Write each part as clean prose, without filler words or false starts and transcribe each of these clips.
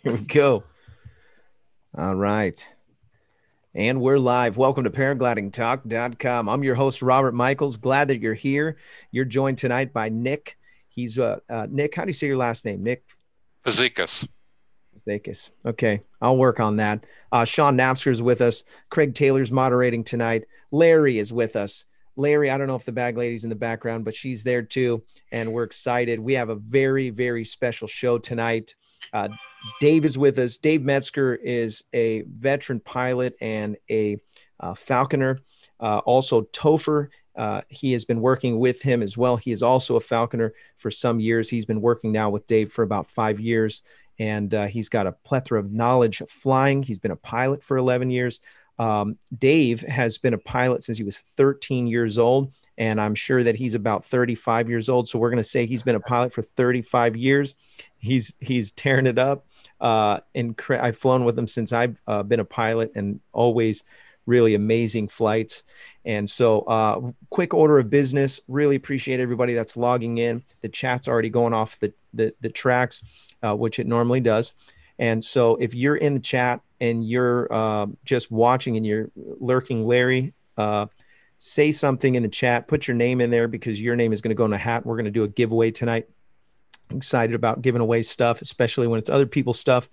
Here we go. All right. And we're live. Welcome to paraglidingtalk.com. I'm your host, Robert Michiels. Glad that you're here. You're joined tonight by Nick. He's Nick. How do you say your last name? Nick Fazekas. Zakis. Okay. I'll work on that. Sean Napsker is with us. Craig Taylor's moderating tonight. Larry is with us. Larry, I don't know if the bag lady's in the background, but she's there too. And we're excited. We have a very, very special show tonight. Dave is with us. Dave Metzgar is a veteran pilot and a falconer. Also, Topher, he has been working with him as well. He is also a falconer for some years. He's been working now with Dave for about 5 years, and he's got a plethora of knowledge of flying. He's been a pilot for 11 years. Dave has been a pilot since he was 13 years old, and I'm sure that he's about 35 years old. So we're going to say he's been a pilot for 35 years. He's tearing it up. And I've flown with him since I've been a pilot, and always really amazing flights. And so quick order of business. Really appreciate everybody that's logging in. The chat's already going off the tracks, which it normally does. And so if you're in the chat and you're just watching and you're lurking, Larry, say something in the chat. Put your name in there because your name is going to go in a hat. We're going to do a giveaway tonight. Excited about giving away stuff, especially when it's other people's stuff.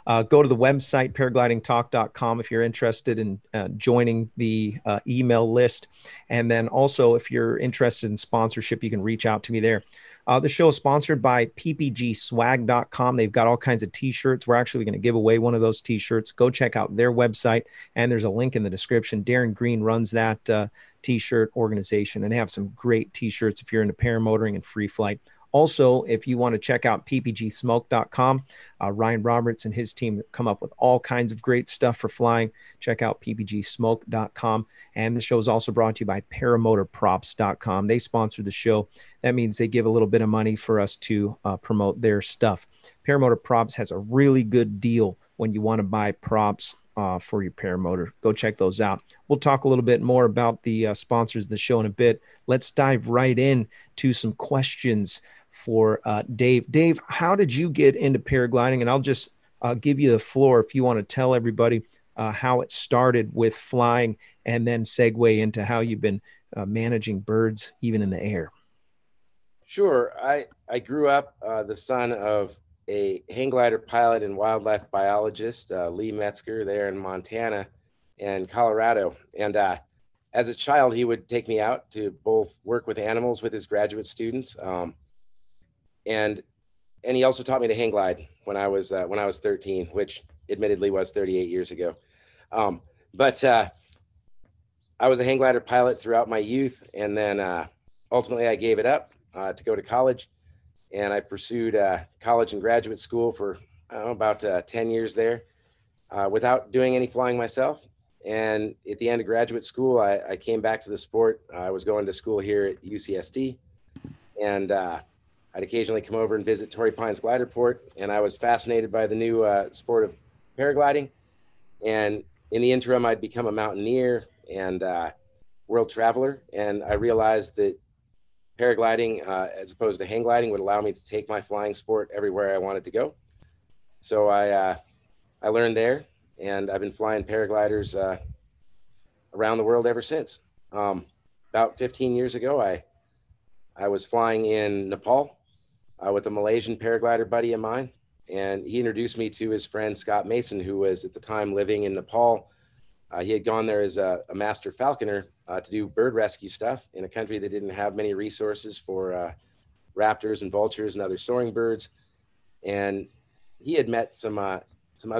Go to the website, paraglidingtalk.com, if you're interested in joining the email list. And then also, if you're interested in sponsorship, you can reach out to me there. The show is sponsored by ppgswag.com. They've got all kinds of t-shirts. We're actually going to give away one of those t-shirts. Go check out their website, and there's a link in the description. Darren Green runs that t-shirt organization, and they have some great t-shirts if you're into paramotoring and free flight. Also, if you want to check out ppgsmoke.com, Ryan Roberts and his team come up with all kinds of great stuff for flying. Check out ppgsmoke.com. And the show is also brought to you by paramotorprops.com. They sponsor the show. That means they give a little bit of money for us to promote their stuff. Paramotor Props has a really good deal when you want to buy props for your paramotor. Go check those out. We'll talk a little bit more about the sponsors of the show in a bit. Let's dive right in to some questions for Dave. Dave, how did you get into paragliding? And I'll just give you the floor if you want to tell everybody how it started with flying, and then segue into how you've been managing birds even in the air. Sure. I grew up the son of a hang glider pilot and wildlife biologist, Lee Metzgar, there in Montana and Colorado. And as a child, he would take me out to both work with animals with his graduate students, and he also taught me to hang glide when I was 13, which admittedly was 38 years ago. But I was a hang glider pilot throughout my youth, and then ultimately I gave it up to go to college, and I pursued college and graduate school for about 10 years there without doing any flying myself. And at the end of graduate school, I came back to the sport. I was going to school here at UCSD, and I'd occasionally come over and visit Torrey Pines Gliderport, and I was fascinated by the new sport of paragliding. And in the interim, I'd become a mountaineer and world traveler, and I realized that paragliding, as opposed to hang gliding, would allow me to take my flying sport everywhere I wanted to go. So I learned there, and I've been flying paragliders around the world ever since. About 15 years ago, I was flying in Nepal with a Malaysian paraglider buddy of mine, and he introduced me to his friend Scott Mason, who was at the time living in Nepal. He had gone there as a master falconer to do bird rescue stuff in a country that didn't have many resources for raptors and vultures and other soaring birds. And he had met some other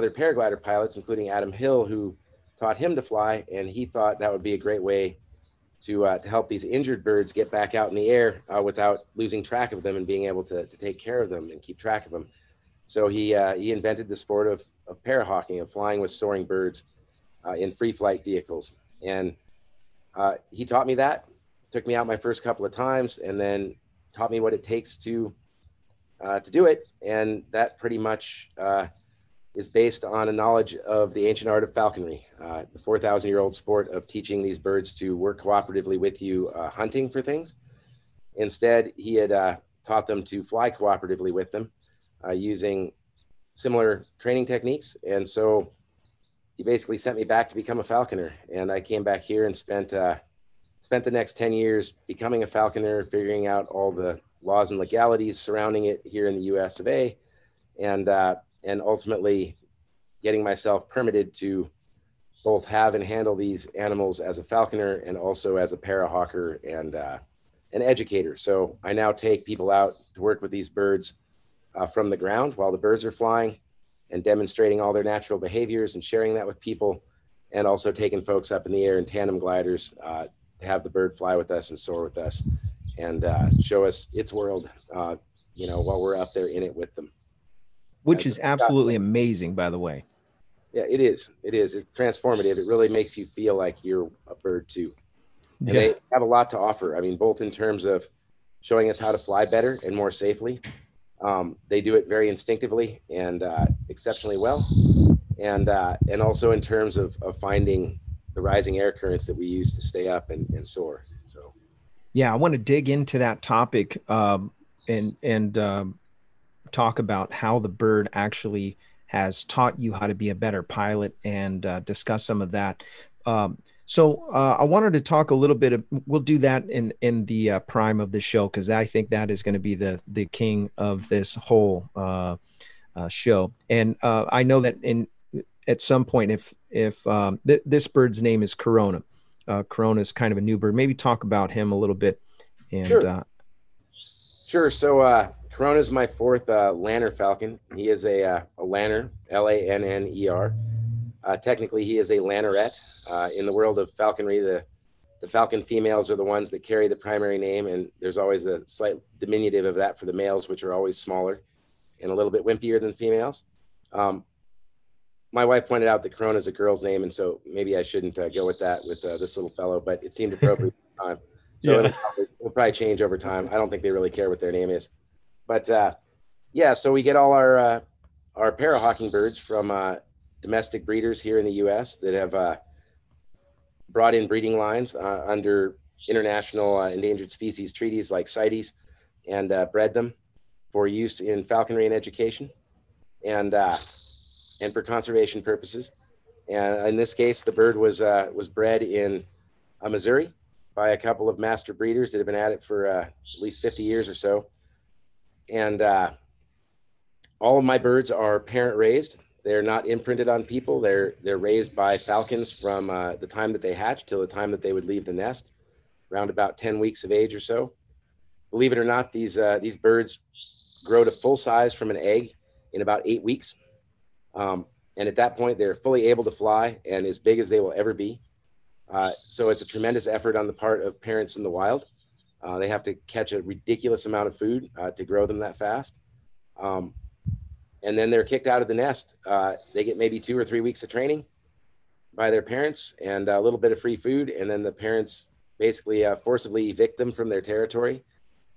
paraglider pilots, including Adam Hill, who taught him to fly. And he thought that would be a great way to help these injured birds get back out in the air without losing track of them and being able to take care of them and keep track of them. So he invented the sport of parahawking, of flying with soaring birds in free flight vehicles. And he taught me that, took me out my first couple of times, and then taught me what it takes to do it. And that pretty much is based on a knowledge of the ancient art of falconry, the 4,000-year-old sport of teaching these birds to work cooperatively with you hunting for things. Instead, he had taught them to fly cooperatively with them using similar training techniques. And so he basically sent me back to become a falconer. And I came back here and spent the next 10 years becoming a falconer, figuring out all the laws and legalities surrounding it here in the US of A, and ultimately getting myself permitted to both have and handle these animals as a falconer and also as a parahawker and an educator. So I now take people out to work with these birds from the ground while the birds are flying, and demonstrating all their natural behaviors and sharing that with people, and also taking folks up in the air in tandem gliders to have the bird fly with us and soar with us and show us its world, while we're up there in it with them. Which is absolutely amazing, by the way. Yeah, it is. It's transformative. It really makes you feel like you're a bird too. And they have a lot to offer. I mean, both in terms of showing us how to fly better and more safely. They do it very instinctively and exceptionally well. And also in terms of finding the rising air currents that we use to stay up and soar. So, yeah, I want to dig into that topic and talk about how the bird actually has taught you how to be a better pilot and discuss some of that. So I wanted to talk a little bit. We'll do that in the prime of the show, because I think that is going to be the king of this whole show. And I know that at some point, if this bird's name is Corona, Corona is kind of a new bird. Maybe talk about him a little bit. And sure. So Corona is my fourth lanner falcon. He is a lanner, Lanner. Technically, he is a lanneret. In the world of falconry, the falcon females are the ones that carry the primary name, and there's always a slight diminutive of that for the males, which are always smaller and a little bit wimpier than females. My wife pointed out that Corona is a girl's name, and so maybe I shouldn't go with that with this little fellow, but it seemed appropriate at the time. So it'll probably change over time. I don't think they really care what their name is. But so we get all our parahawking birds from domestic breeders here in the U.S. that have brought in breeding lines under international endangered species treaties like CITES, and bred them for use in falconry and education, and for conservation purposes. And in this case, the bird was bred in Missouri by a couple of master breeders that have been at it for at least 50 years or so. And all of my birds are parent raised. They're not imprinted on people. They're raised by falcons from the time that they hatch till the time that they would leave the nest, around about 10 weeks of age or so. Believe it or not, these birds grow to full size from an egg in about 8 weeks. And at that point, they're fully able to fly and as big as they will ever be. So it's a tremendous effort on the part of parents in the wild. They have to catch a ridiculous amount of food to grow them that fast. And then they're kicked out of the nest. They get maybe 2 or 3 weeks of training by their parents and a little bit of free food. And then the parents basically forcibly evict them from their territory,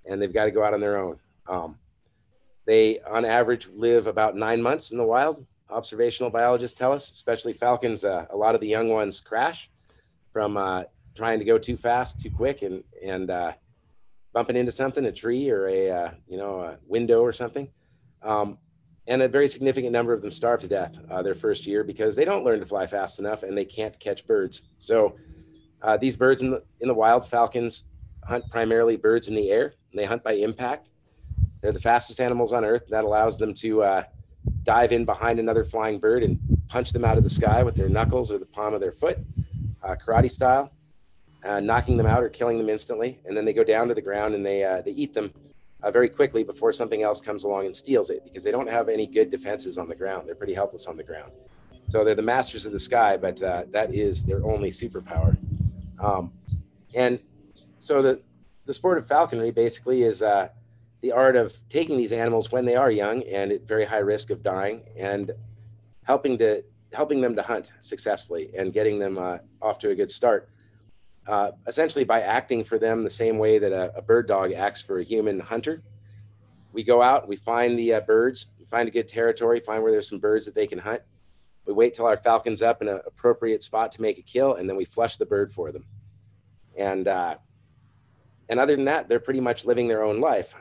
and they've got to go out on their own. They, on average, live about 9 months in the wild. Observational biologists tell us, especially falcons, a lot of the young ones crash from trying to go too fast, too quick, and bumping into something, a tree or a window or something. And a very significant number of them starve to death their first year because they don't learn to fly fast enough and they can't catch birds. So these birds in the wild, falcons hunt primarily birds in the air. And they hunt by impact. They're the fastest animals on Earth. That allows them to dive in behind another flying bird and punch them out of the sky with their knuckles or the palm of their foot, karate style, knocking them out or killing them instantly. And then they go down to the ground and they eat them very quickly before something else comes along and steals it, because they don't have any good defenses on the ground. They're pretty helpless on the ground. So they're the masters of the sky, but that is their only superpower. And so the sport of falconry basically is the art of taking these animals when they are young and at very high risk of dying, and helping them to hunt successfully and getting them off to a good start. Essentially by acting for them the same way that a bird dog acts for a human hunter. We go out, we find the birds, we find a good territory, find where there's some birds that they can hunt. We wait till our falcon's up in an appropriate spot to make a kill, and then we flush the bird for them. And other than that, they're pretty much living their own life.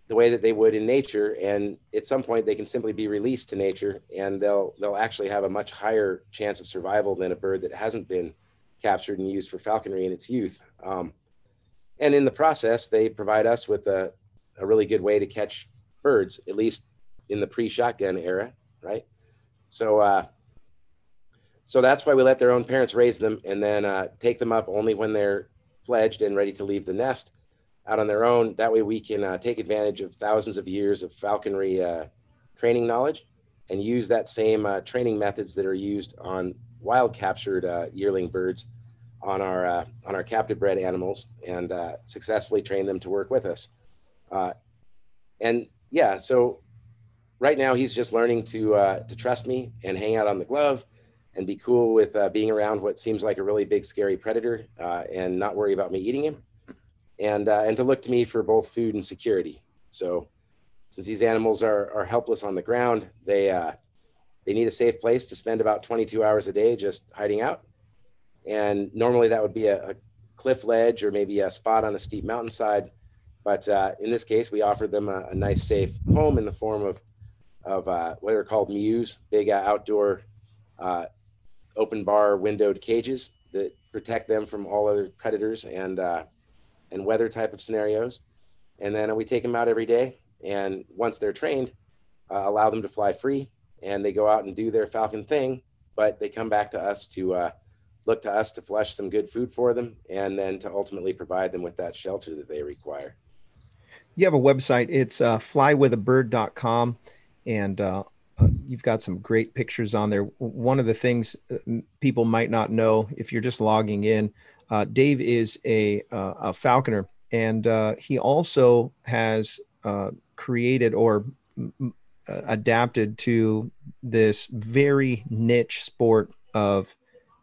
the way that they would in nature. And at some point they can simply be released to nature, and they'll actually have a much higher chance of survival than a bird that hasn't been captured and used for falconry in its youth. And in the process, they provide us with a really good way to catch birds, at least in the pre-shotgun era, right? So, so that's why we let their own parents raise them, and then take them up only when they're fledged and ready to leave the nest out on their own. That way we can take advantage of thousands of years of falconry training knowledge and use that same training methods that are used on wild captured yearling birds on our captive bred animals, and successfully train them to work with us. And yeah, so right now he's just learning to trust me and hang out on the glove and be cool with being around what seems like a really big, scary predator, and not worry about me eating him, and to look to me for both food and security. So since these animals are helpless on the ground, they need a safe place to spend about 22 hours a day just hiding out. And normally that would be a cliff ledge or maybe a spot on a steep mountainside. But in this case, we offered them a nice, safe home in the form of what are called mews, big outdoor open bar windowed cages that protect them from all other predators and weather type of scenarios. And then we take them out every day. And once they're trained, allow them to fly free, and they go out and do their falcon thing, but they come back to us to look to us to flush some good food for them, and then to ultimately provide them with that shelter that they require. You have a website. It's flywithabird.com, and you've got some great pictures on there. One of the things people might not know if you're just logging in, Dave is a falconer, and he also has created or adapted to this very niche sport of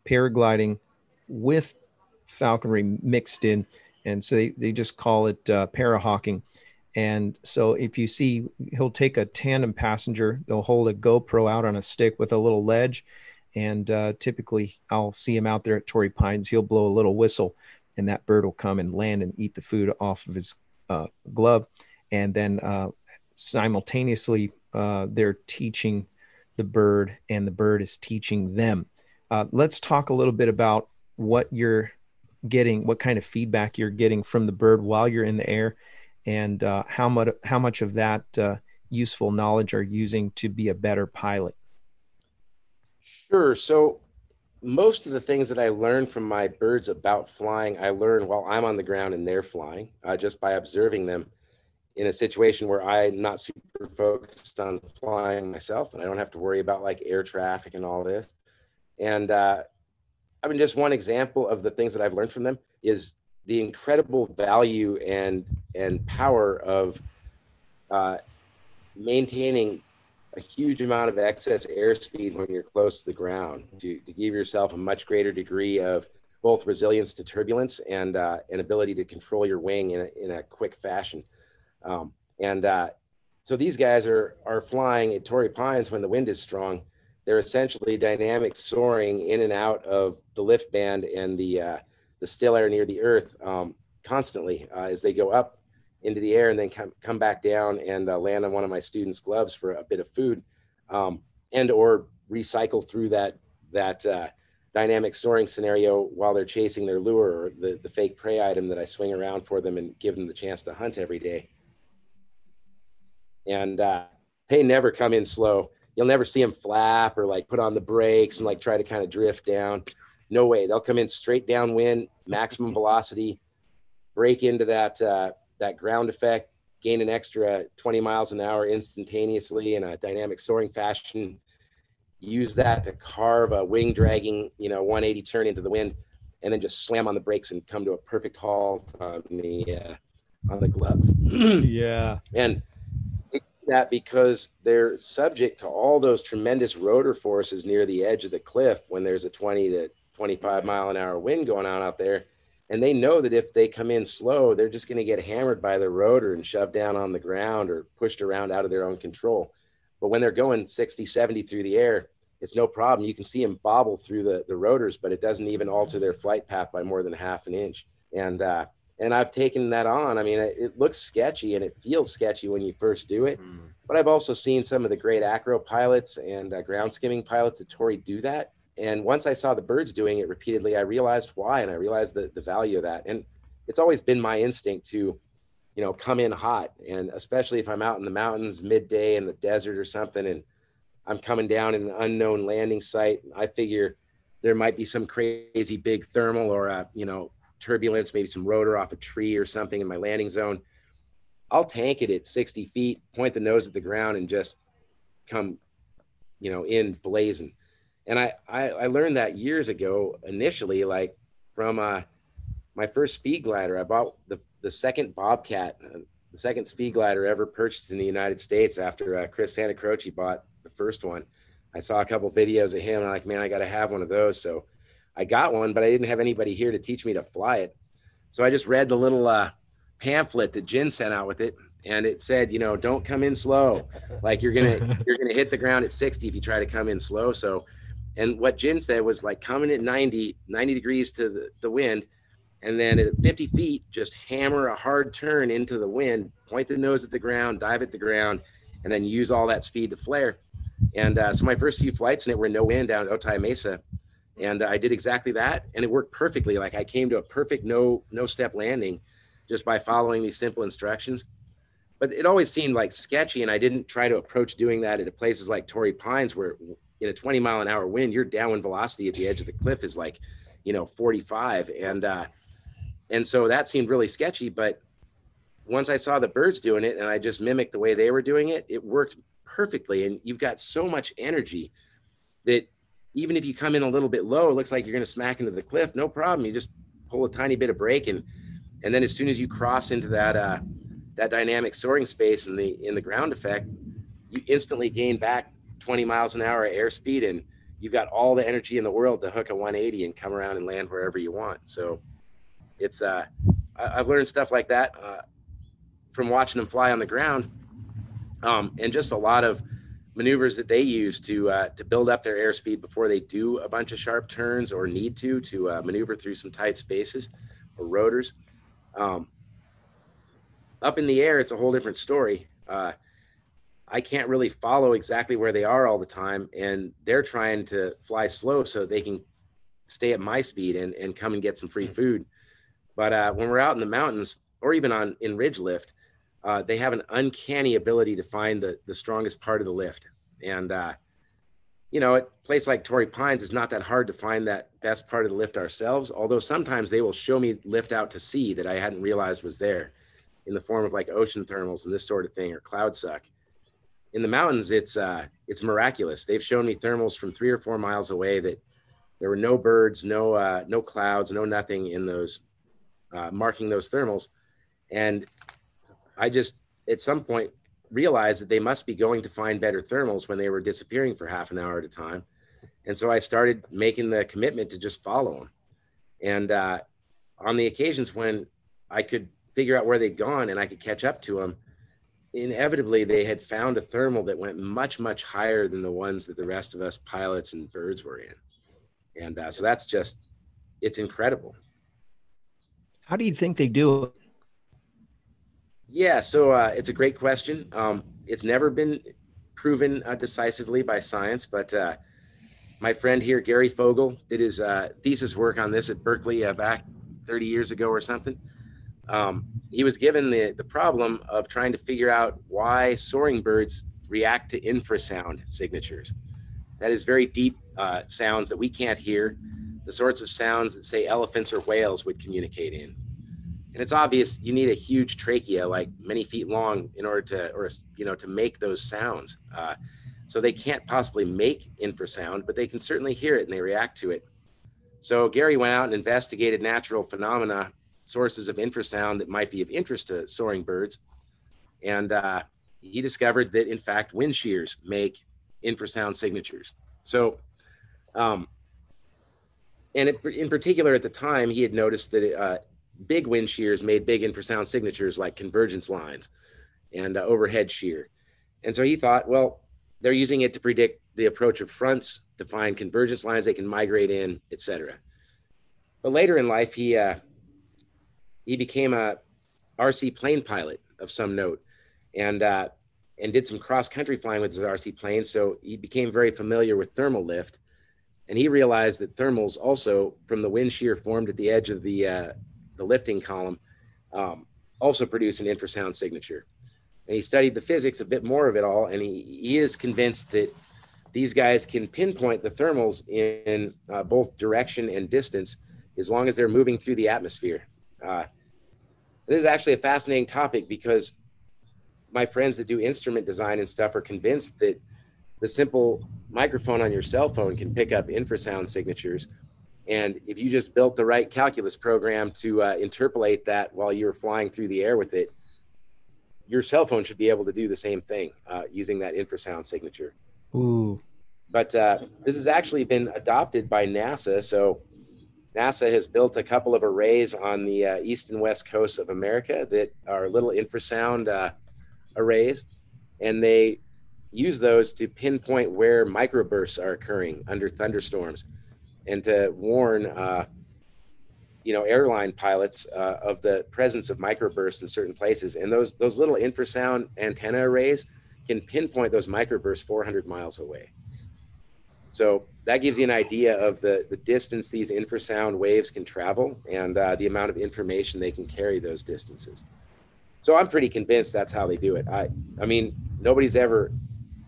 paragliding with falconry mixed in. And so they just call it parahawking. And so if you see, he'll take a tandem passenger, they'll hold a GoPro out on a stick with a little ledge. And typically I'll see him out there at Torrey Pines. He'll blow a little whistle, and that bird will come and land and eat the food off of his glove. And then simultaneously, they're teaching the bird, and the bird is teaching them. Let's talk a little bit about what you're getting, what kind of feedback you're getting from the bird while you're in the air, and how much of that useful knowledge are you using to be a better pilot. Sure. So most of the things that I learned from my birds about flying, I learn while I'm on the ground and they're flying, just by observing them in a situation where I'm not super focused on flying myself, and I don't have to worry about like air traffic and all this. And I mean, just one example of the things that I've learned from them is the incredible value and power of maintaining a huge amount of excess airspeed when you're close to the ground, to give yourself a much greater degree of both resilience to turbulence and an ability to control your wing in a quick fashion. So these guys are flying at Torrey Pines when the wind is strong. They're essentially dynamic soaring in and out of the lift band and the still air near the earth constantly as they go up into the air and then come back down and land on one of my students' gloves for a bit of food, and or recycle through that dynamic soaring scenario while they're chasing their lure or the fake prey item that I swing around for them and give them the chance to hunt every day. And they never come in slow. You'll never see them flap or like put on the brakes and like try to kind of drift down. No way. They'll come in straight downwind, maximum velocity, break into that ground effect, gain an extra 20 miles an hour instantaneously in a dynamic soaring fashion, use that to carve a wing dragging, 180 turn into the wind, and then just slam on the brakes and come to a perfect halt on the glove. Yeah. And that because they're subject to all those tremendous rotor forces near the edge of the cliff when there's a 20 to 25 mile an hour wind going on out there. And they know that if they come in slow, they're just going to get hammered by the rotor and shoved down on the ground or pushed around out of their own control. But when they're going 60, 70 through the air, it's no problem. You can see them bobble through the rotors, but it doesn't even alter their flight path by more than half an inch. And And I've taken that on. I mean, it looks sketchy and it feels sketchy when you first do it. But I've also seen some of the great acro pilots and ground skimming pilots at Torrey do that. And once I saw the birds doing it repeatedly, I realized why, and I realized the value of that. And it's always been my instinct to, come in hot. And especially if I'm out in the mountains midday in the desert or something, and I'm coming down in an unknown landing site, I figure there might be some crazy big thermal or, turbulence, maybe some rotor off a tree or something in my landing zone. I'll tank it at 60 feet, point the nose at the ground, and just come, in blazing. And I learned that years ago, initially, like from my first speed glider. I bought the second Bobcat, the second speed glider ever purchased in the United States after Chris Santee bought the first one. I saw a couple videos of him, and I'm like, man, I got to have one of those. So I got one, but I didn't have anybody here to teach me to fly it. So I just read the little pamphlet that Jen sent out with it, and it said, don't come in slow. Like you're gonna hit the ground at 60 if you try to come in slow. So, and what Jen said was like coming at 90 degrees to the wind, and then at 50 feet, just hammer a hard turn into the wind, point the nose at the ground, dive at the ground, and then use all that speed to flare. And so my first few flights in it were no wind down at Otay Mesa. And I did exactly that, and it worked perfectly. Like I came to a perfect no step landing just by following these simple instructions. But it always seemed like sketchy, and I didn't try to approach doing that at places like Torrey Pines, where in a 20-mile-an-hour wind, your downwind velocity at the edge of the cliff is like, 45, and so that seemed really sketchy. But once I saw the birds doing it, and I just mimicked the way they were doing it, it worked perfectly. And you've got so much energy that even if you come in a little bit low, it looks like you're going to smack into the cliff. No problem. You just pull a tiny bit of brake, and then as soon as you cross into that dynamic soaring space in the ground effect, you instantly gain back 20 miles an hour airspeed, and you've got all the energy in the world to hook a 180 and come around and land wherever you want. So it's I've learned stuff like that from watching them fly on the ground, and just a lot of maneuvers that they use to build up their airspeed before they do a bunch of sharp turns or need to maneuver through some tight spaces or rotors. Up in the air, it's a whole different story. I can't really follow exactly where they are all the time, and they're trying to fly slow so they can stay at my speed and come and get some free food. But when we're out in the mountains or even in ridge lift, they have an uncanny ability to find the strongest part of the lift. And, at a place like Torrey Pines, it's not that hard to find that best part of the lift ourselves, although sometimes they will show me lift out to sea that I hadn't realized was there in the form of like ocean thermals and this sort of thing, or cloud suck. In the mountains, it's miraculous. They've shown me thermals from 3 or 4 miles away that there were no birds, no clouds, no nothing in those marking those thermals. And I just, at some point, realized that they must be going to find better thermals when they were disappearing for half an hour at a time. And so I started making the commitment to just follow them. And on the occasions when I could figure out where they'd gone and I could catch up to them, inevitably they had found a thermal that went much, much higher than the ones that the rest of us pilots and birds were in. And so that's just, it's incredible. How do you think they do it? Yeah, so it's a great question. It's never been proven decisively by science, but my friend here, Gary Fogel, did his thesis work on this at Berkeley back 30 years ago or something. He was given the problem of trying to figure out why soaring birds react to infrasound signatures. That is very deep sounds that we can't hear, the sorts of sounds that, say, elephants or whales would communicate in. And it's obvious you need a huge trachea, like many feet long, in order to make those sounds. So they can't possibly make infrasound, but they can certainly hear it and they react to it. So Gary went out and investigated natural phenomena, sources of infrasound that might be of interest to soaring birds. And he discovered that, in fact, wind shears make infrasound signatures. So, and in particular at the time, he had noticed that big wind shears made big infrasound signatures like convergence lines and overhead shear. And so he thought, well, they're using it to predict the approach of fronts, to find convergence lines they can migrate in, et cetera. But later in life, he he became a RC plane pilot of some note, and did some cross country flying with his RC plane. So he became very familiar with thermal lift, and he realized that thermals also, from the wind shear formed at the edge of the lifting column, also produce an infrasound signature. And he studied the physics, a bit more of it all, and he is convinced that these guys can pinpoint the thermals in both direction and distance as long as they're moving through the atmosphere. This is actually a fascinating topic because my friends that do instrument design and stuff are convinced that the simple microphone on your cell phone can pick up infrasound signatures. And if you just built the right calculus program to interpolate that while you're flying through the air with it, your cell phone should be able to do the same thing using that infrasound signature. Ooh. But this has actually been adopted by NASA. So NASA has built a couple of arrays on the east and west coasts of America that are little infrasound arrays, and they use those to pinpoint where microbursts are occurring under thunderstorms, and to warn airline pilots of the presence of microbursts in certain places. And those little infrasound antenna arrays can pinpoint those microbursts 400 miles away. So that gives you an idea of the distance these infrasound waves can travel, and the amount of information they can carry those distances. So I'm pretty convinced that's how they do it. I mean,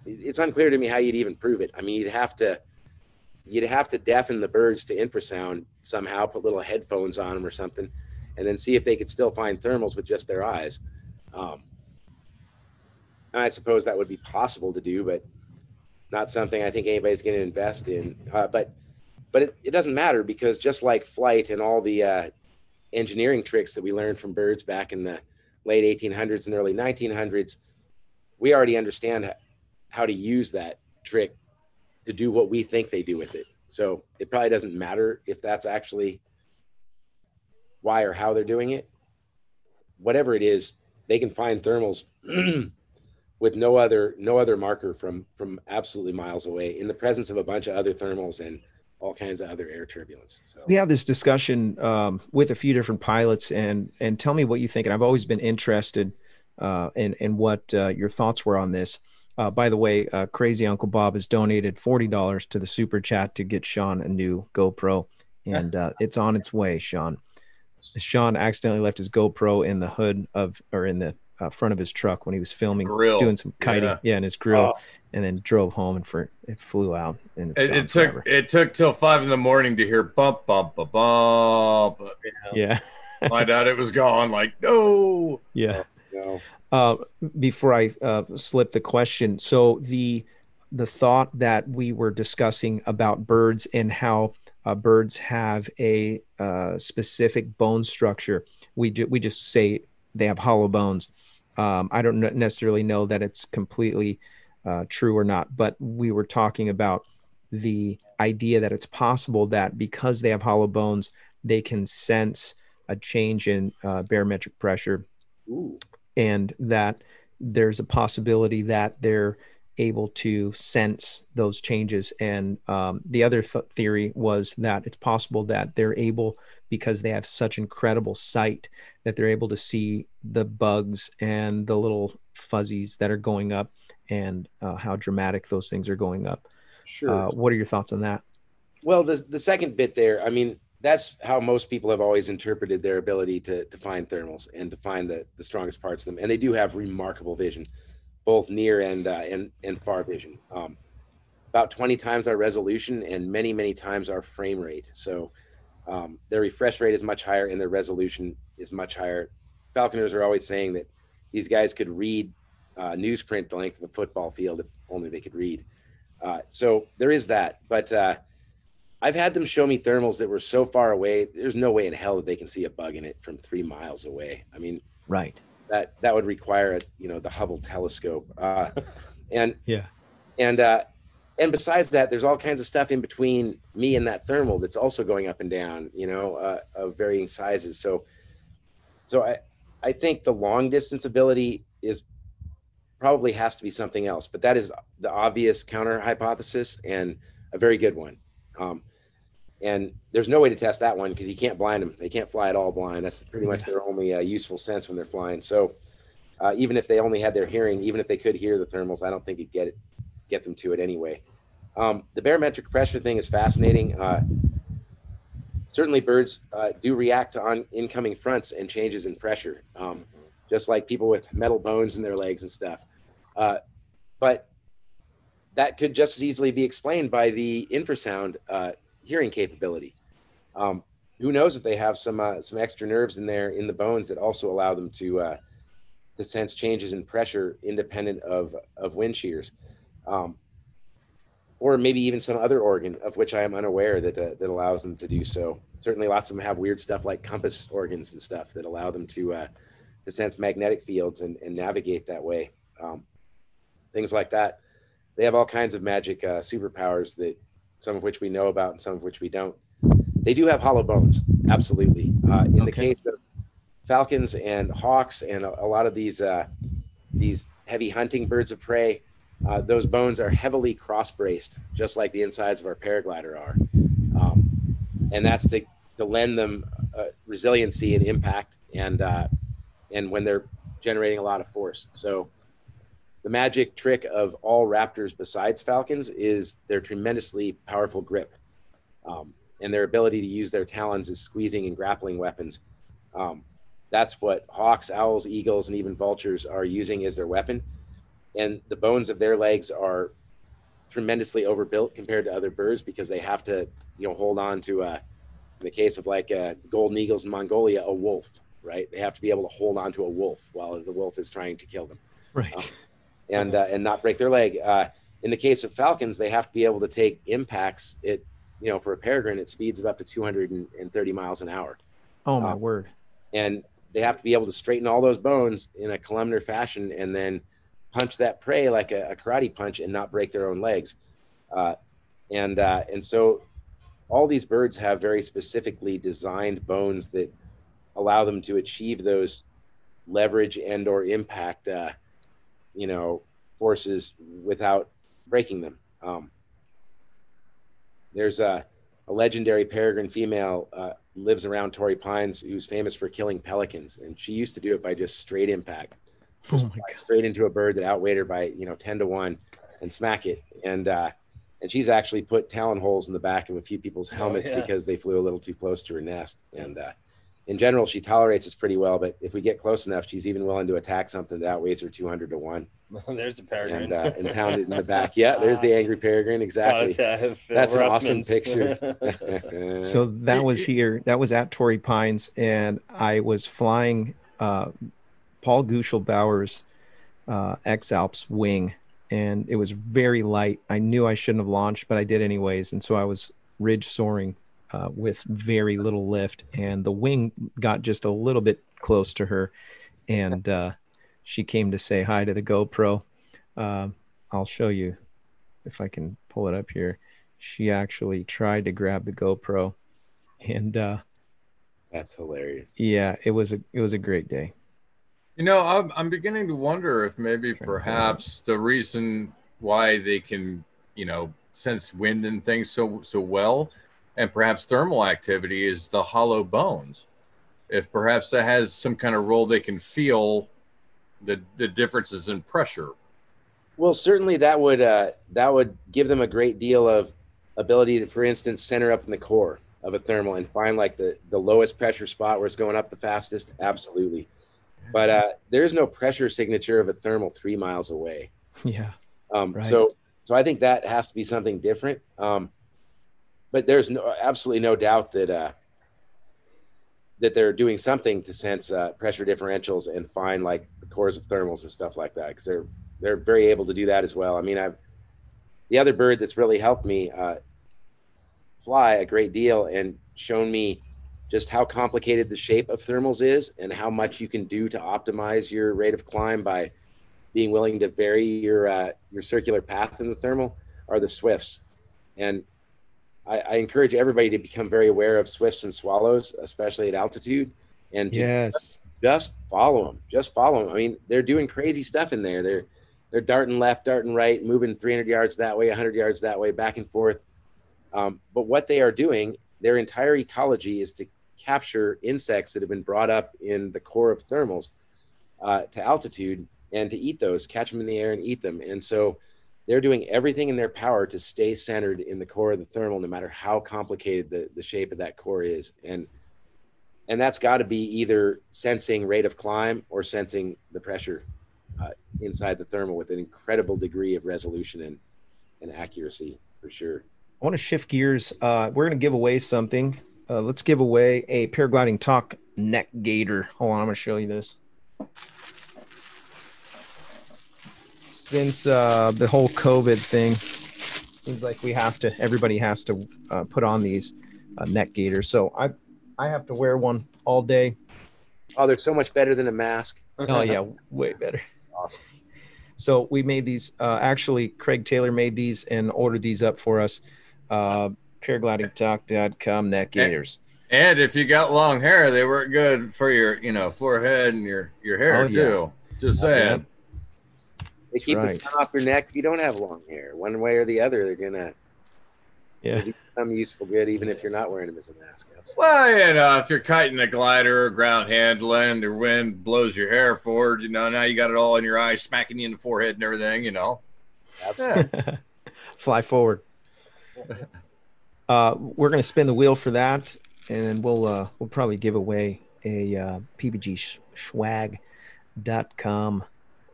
it's unclear to me how you'd even prove it. I mean, you'd have to deafen the birds to infrasound somehow, put little headphones on them or something, and then see if they could still find thermals with just their eyes. And I suppose that would be possible to do, but not something I think anybody's going to invest in. But it doesn't matter, because just like flight and all the engineering tricks that we learned from birds back in the late 1800s and early 1900s, we already understand how to use that trick to do what we think they do with it. So it probably doesn't matter if that's actually why or how they're doing it. Whatever it is, they can find thermals with no other marker from absolutely miles away, in the presence of a bunch of other thermals and all kinds of other air turbulence. So We have this discussion with a few different pilots, and tell me what you think. And I've always been interested in what your thoughts were on this. By the way, Crazy Uncle Bob has donated $40 to the super chat to get Sean a new GoPro, and it's on its way, Sean. Sean accidentally left his GoPro in the hood in the front of his truck when he was filming, doing some kiting, in his grill, and then drove home, and it flew out, and it took till 5 a.m. to hear bump bump bump bump. Yeah. Find out it was gone. Like, no. Yeah. no. Before I slip the question, so the thought that we were discussing about birds and how birds have a specific bone structure, we just say they have hollow bones. I don't necessarily know that it's completely true or not, but we were talking about the idea that it's possible that because they have hollow bones, they can sense a change in barometric pressure. Ooh. And that there's a possibility that they're able to sense those changes. And the other theory was that it's possible that they're able, because they have such incredible sight, that they're able to see the bugs and the little fuzzies that are going up, and how dramatic those things are going up. Sure. What are your thoughts on that? Well, the second bit there, I mean, that's how most people have always interpreted their ability to find thermals and to find the strongest parts of them. And they do have remarkable vision, both near and far vision. About 20 times our resolution, and many, many times our frame rate. So their refresh rate is much higher and their resolution is much higher. Falconers are always saying that these guys could read newsprint the length of a football field if only they could read. So there is that. But I've had them show me thermals that were so far away, there's no way in hell that they can see a bug in it from 3 miles away. I mean, right. That would require the Hubble telescope. And besides that, there's all kinds of stuff in between me and that thermal that's also going up and down, of varying sizes. So I think the long distance ability probably has to be something else, but that is the obvious counter hypothesis and a very good one. And there's no way to test that one because you can't blind them. They can't fly at all blind. That's pretty much their only useful sense when they're flying. So even if they only had their hearing, even if they could hear the thermals, I don't think it'd get them to it anyway. The barometric pressure thing is fascinating. Certainly birds do react to incoming fronts and changes in pressure, just like people with metal bones in their legs and stuff. But that could just as easily be explained by the infrasound hearing capability. Who knows if they have some extra nerves in there in the bones that also allow them to sense changes in pressure independent of wind shears. Or maybe even some other organ of which I am unaware that allows them to do so. Certainly lots of them have weird stuff like compass organs and stuff that allow them to sense magnetic fields and navigate that way. Things like that. They have all kinds of magic superpowers that some of which we know about and some of which we don't. They do have hollow bones, absolutely. In the case of falcons and hawks and a lot of these heavy hunting birds of prey, those bones are heavily cross-braced, just like the insides of our paraglider are. And that's to lend them resiliency and impact and when they're generating a lot of force. So the magic trick of all raptors besides falcons is their tremendously powerful grip and their ability to use their talons as squeezing and grappling weapons. That's what hawks, owls, eagles, and even vultures are using as their weapon. And the bones of their legs are tremendously overbuilt compared to other birds because they have to, hold on to, in the case of like golden eagles in Mongolia, a wolf, right? They have to be able to hold on to a wolf while the wolf is trying to kill them. Right. And not break their leg. In the case of falcons, they have to be able to take impacts. For a peregrine, it speeds it up to 230 miles an hour. Oh my word. And they have to be able to straighten all those bones in a columnar fashion and then punch that prey like a karate punch and not break their own legs. And so all these birds have very specifically designed bones that allow them to achieve those leverage and or impact, forces without breaking them. There's a legendary peregrine female lives around Torrey Pines who's famous for killing pelicans. And she used to do it by just straight impact. Straight into a bird that outweighed her by 10-1 and smack it. And she's actually put talon holes in the back of a few people's helmets because they flew a little too close to her nest. And in general, she tolerates us pretty well, but if we get close enough, she's even willing to attack something that outweighs her 200-1. There's a peregrine. And pound it in the back. Yeah, there's the angry peregrine. Exactly. That's an awesome picture. So that was here. That was at Torrey Pines, and I was flying Paul Guschelbauer's X-Alps wing, and it was very light. I knew I shouldn't have launched, but I did anyways. And so I was ridge soaring with very little lift, and the wing got just a little bit close to her, and she came to say hi to the GoPro. I'll show you if I can pull it up here. She actually tried to grab the GoPro, and that's hilarious. Yeah, it was a great day. I'm beginning to wonder if maybe perhaps the reason why they can, sense wind and things so well, and perhaps thermal activity, is the hollow bones. If perhaps that has some kind of role, they can feel the differences in pressure. Well, certainly that would give them a great deal of ability to, for instance, center up in the core of a thermal and find like the lowest pressure spot where it's going up the fastest. Absolutely. But there's no pressure signature of a thermal 3 miles away. Yeah. Right. So I think that has to be something different. But there's absolutely no doubt that they're doing something to sense pressure differentials and find like the cores of thermals and stuff like that, because they're very able to do that as well. I mean, the other bird that's really helped me fly a great deal and shown me just how complicated the shape of thermals is and how much you can do to optimize your rate of climb by being willing to vary your circular path in the thermal are the swifts. And I encourage everybody to become very aware of swifts and swallows, especially at altitude, and to just follow them. Just follow them. I mean, they're doing crazy stuff in there. They're darting left, darting right, moving 300 yards that way, 100 yards that way, back and forth. But what they are doing their entire ecology is to capture insects that have been brought up in the core of thermals to altitude and to eat those, catch them in the air and eat them. And so they're doing everything in their power to stay centered in the core of the thermal, no matter how complicated the shape of that core is. And that's got to be either sensing rate of climb or sensing the pressure inside the thermal with an incredible degree of resolution and accuracy, for sure. I want to shift gears. We're going to give away something. Let's give away a Paragliding Talk neck gaiter. Hold on, I'm going to show you this. Since the whole COVID thing, seems like everybody has to put on these neck gaiters. So I have to wear one all day. Oh, they're so much better than a mask. Oh yeah, way better. Awesome. So we made these, actually Craig Taylor made these and ordered these up for us. Paraglidingtalk.com neck gaiters. And if you got long hair, they work good for your, forehead and your hair too. Just saying. They keep the sun off your neck if you don't have long hair. One way or the other, they're gonna do some useful good, even if you're not wearing them as a mask. Absolutely. Well, if you're kiting a glider or ground handling, the wind blows your hair forward, now you got it all in your eyes, smacking you in the forehead and everything, Absolutely. Fly forward. We're gonna spin the wheel for that, and we'll probably give away a PBGSwag.com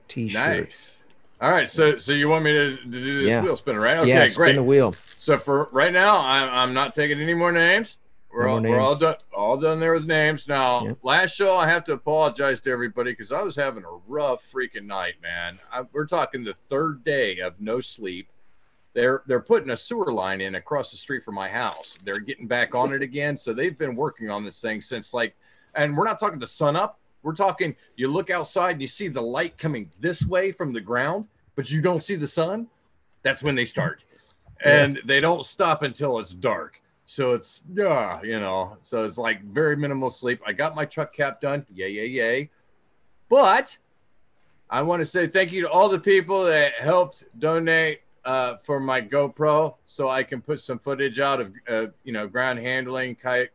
t-shirt. Nice. All right, so you want me to do this wheel spinner, right? Okay, yeah, great. Spin the wheel. So for right now, I'm not taking any more names. We're all done there with names. Now, last show, I have to apologize to everybody because I was having a rough freaking night, man. We're talking the third day of no sleep. They're putting a sewer line in across the street from my house. They're getting back on it again. So they've been working on this thing since and we're not talking the sun up. We're talking, you look outside and you see the light coming this way from the ground, but you don't see the sun. That's when they start. And they don't stop until it's dark. So it's, so it's like very minimal sleep. I got my truck cap done. Yay. But I want to say thank you to all the people that helped donate for my GoPro so I can put some footage out of, ground handling, kite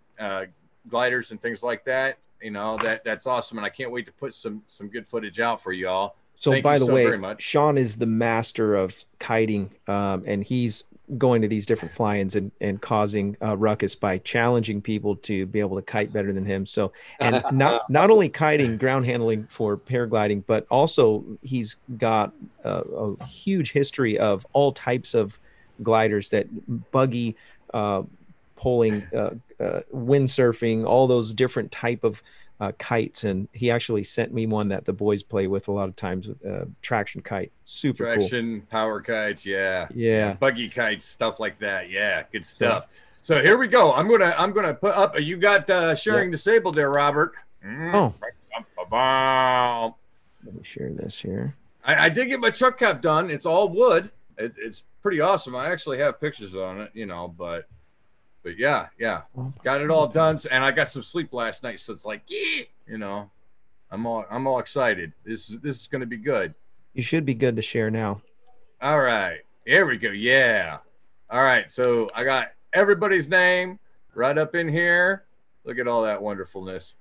gliders and things like that. That's awesome. And I can't wait to put some good footage out for y'all. So by the way, Sean is the master of kiting, and he's going to these different fly-ins and causing ruckus by challenging people to be able to kite better than him. So, and not only kiting, ground handling for paragliding, but also he's got a huge history of all types of gliders, that buggy, pulling, windsurfing, all those different type of kites. And he actually sent me one that the boys play with a lot of times with traction kite. Super traction, cool. Power kites. Yeah. Buggy kites, stuff like that. Yeah. Good stuff. So here we go. I'm going to put up, you got sharing disabled there, Robert. Oh, let me share this here. I did get my truck cap done. It's all wood. It's pretty awesome. I actually have pictures on it, but yeah, got it all done, and I got some sleep last night, so it's like, I'm all excited. This is going to be good. You should be good to share now. All right, here we go. Yeah. All right, so I got everybody's name right up in here. Look at all that wonderfulness,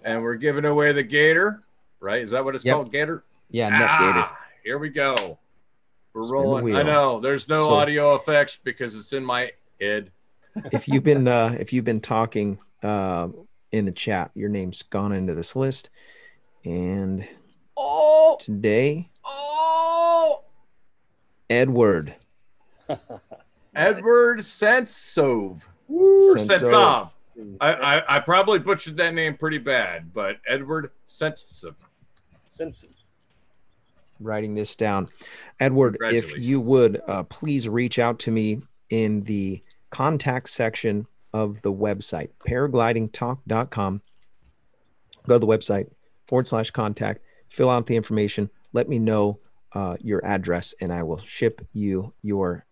and we're giving away the gator, right? Is that what it's called, gator? Yeah, neck gator. Here we go. We're rolling. I know there's no audio effects because it's in my head. If you've been talking in the chat, your name's gone into this list, and today, Edward Sentsov. Sentsov. I probably butchered that name pretty bad, but Edward Sentsov. Writing this down, Edward. If you would please reach out to me in the contact section of the website, paraglidingtalk.com. Go to the website /contact, fill out the information, let me know your address, and I will ship you your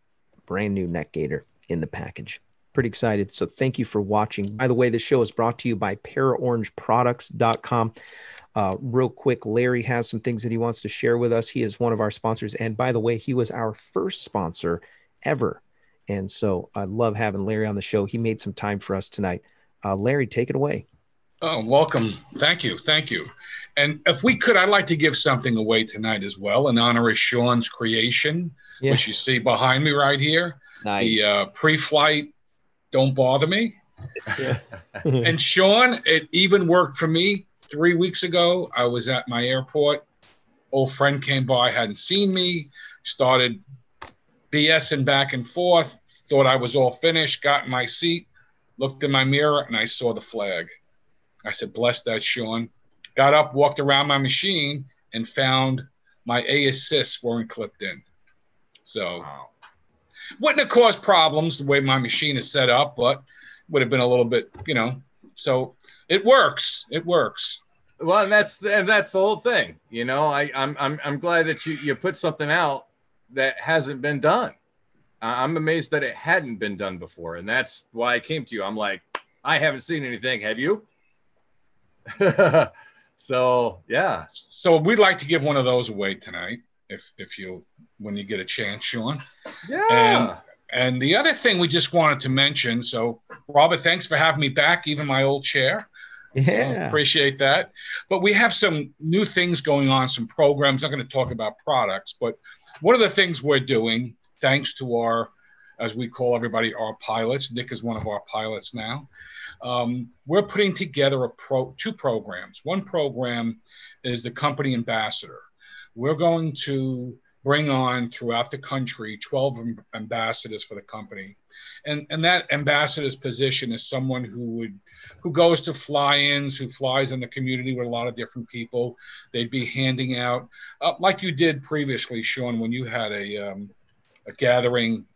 brand new neck gaiter in the package. Pretty excited. So thank you for watching. By the way, this show is brought to you by paraorangeproducts.com. Real quick, Larry has some things that he wants to share with us. He is one of our sponsors. And by the way, he was our first sponsor ever. And so I love having Larry on the show. He made some time for us tonight. Larry, take it away. Oh, welcome. Thank you. Thank you. And if we could, I'd like to give something away tonight as well in honor of Sean's creation, which you see behind me right here. Nice. The pre-flight Don't Bother Me. Yeah. And Sean, it even worked for me 3 weeks ago. I was at my airport. Old friend came by, hadn't seen me, started BSing back and forth, thought I was all finished, got in my seat, looked in my mirror, and I saw the flag. I said, bless that, Sean. Got up, walked around my machine, and found my A assists weren't clipped in. So wouldn't have caused problems the way my machine is set up, but would have been a little bit, so it works. It works. Well, and that's the whole thing. I'm glad that you put something out that hasn't been done. I'm amazed that it hadn't been done before. And that's why I came to you. I'm like, I haven't seen anything. Have you? So, yeah. So we'd like to give one of those away tonight, when you get a chance, Sean. Yeah. And the other thing we just wanted to mention, so Robert, thanks for having me back, even my old chair. Yeah. So appreciate that. But we have some new things going on, some programs. I'm going to talk about products, but one of the things we're doing, thanks to our, as we call everybody, our pilots, Nick is one of our pilots now. We're putting together two programs. One program is the company ambassador. We're going to bring on throughout the country 12 ambassadors for the company. And that ambassador's position is someone who goes to fly-ins, who flies in the community with a lot of different people. They'd be handing out, like you did previously, Sean, when you had a gathering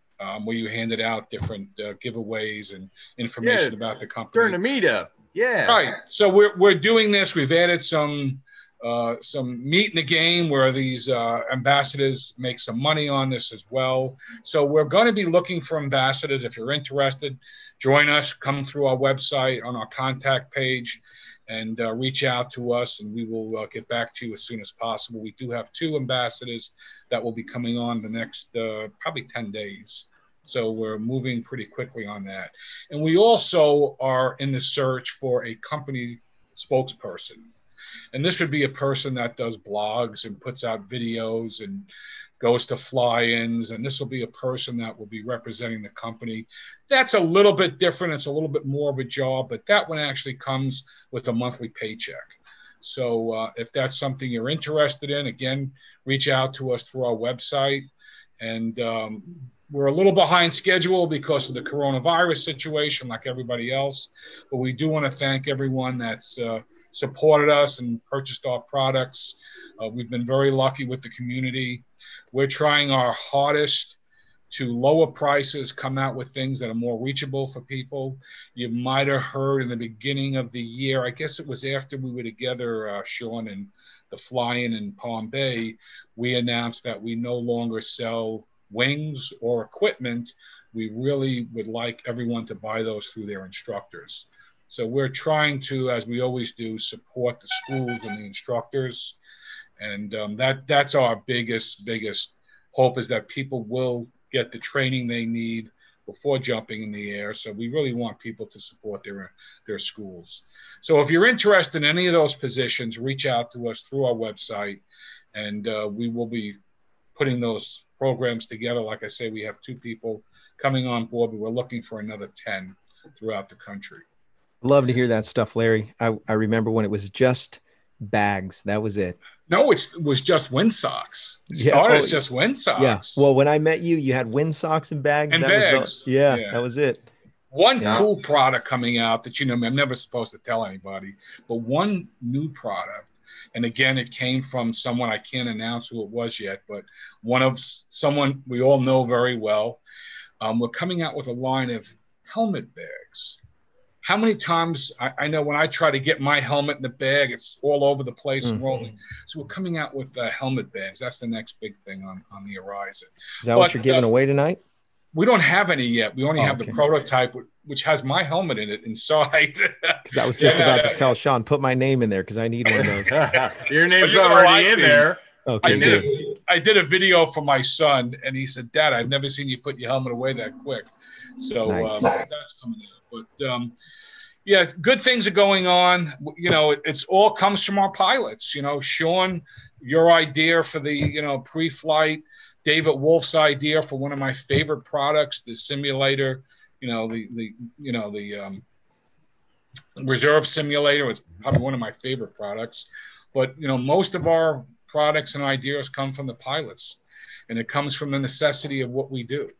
where you handed out different giveaways and information about the company. During a meetup. Yeah. Right. So we're doing this. We've added some meat in the game where these ambassadors make some money on this as well. So we're going to be looking for ambassadors. If you're interested, join us, come through our website on our contact page and reach out to us, and we will get back to you as soon as possible. We do have 2 ambassadors that will be coming on the next probably 10 days. So we're moving pretty quickly on that. And we also are in the search for a company spokesperson. And this would be a person that does blogs and puts out videos and goes to fly-ins. And this will be a person that will be representing the company. That's a little bit different. It's a little bit more of a job, but that one actually comes with a monthly paycheck. So if that's something you're interested in, again, reach out to us through our website. And we're a little behind schedule because of the coronavirus situation, like everybody else. But we do want to thank everyone that's supported us and purchased our products. We've been very lucky with the community. We're trying our hardest to lower prices, come out with things that are more reachable for people. You might have heard in the beginning of the year, I guess it was after we were together, Sean, and the fly-in in Palm Bay, we announced that we no longer sell wings or equipment. We really would like everyone to buy those through their instructors. So we're trying to, as we always do, support the schools and the instructors. And that's our biggest hope, is that people will get the training they need before jumping in the air. So we really want people to support their schools. So if you're interested in any of those positions, reach out to us through our website, and we will be putting those programs together. Like I say, we have 2 people coming on board, but we're looking for another 10 throughout the country. Love to hear that stuff, Larry. I remember when it was just bags. That was it. No, it was just windsocks. It started as just windsocks. Yeah. Well, when I met you, you had windsocks and bags. That was it. One cool product coming out that, I'm never supposed to tell anybody, but one new product. And again, it came from someone, I can't announce who it was yet, but someone we all know very well. We're coming out with a line of helmet bags. How many times, I know when I try to get my helmet in the bag, it's all over the place and rolling. So we're coming out with helmet bags. That's the next big thing on the horizon. Is that what you're giving away tonight? We don't have any yet. We only have the prototype, which has my helmet in it inside. Because I was just about to tell Sean, put my name in there because I need one of those. Your name's already in there. Okay, I did a video for my son, and he said, "Dad, I've never seen you put your helmet away that quick." So nice. That's coming out. But yeah, good things are going on. You know, it's all comes from our pilots. You know, Sean, your idea for the pre-flight, David Wolf's idea for one of my favorite products, the simulator. You know, the reserve simulator was probably one of my favorite products. But most of our products and ideas come from the pilots, and it comes from the necessity of what we do.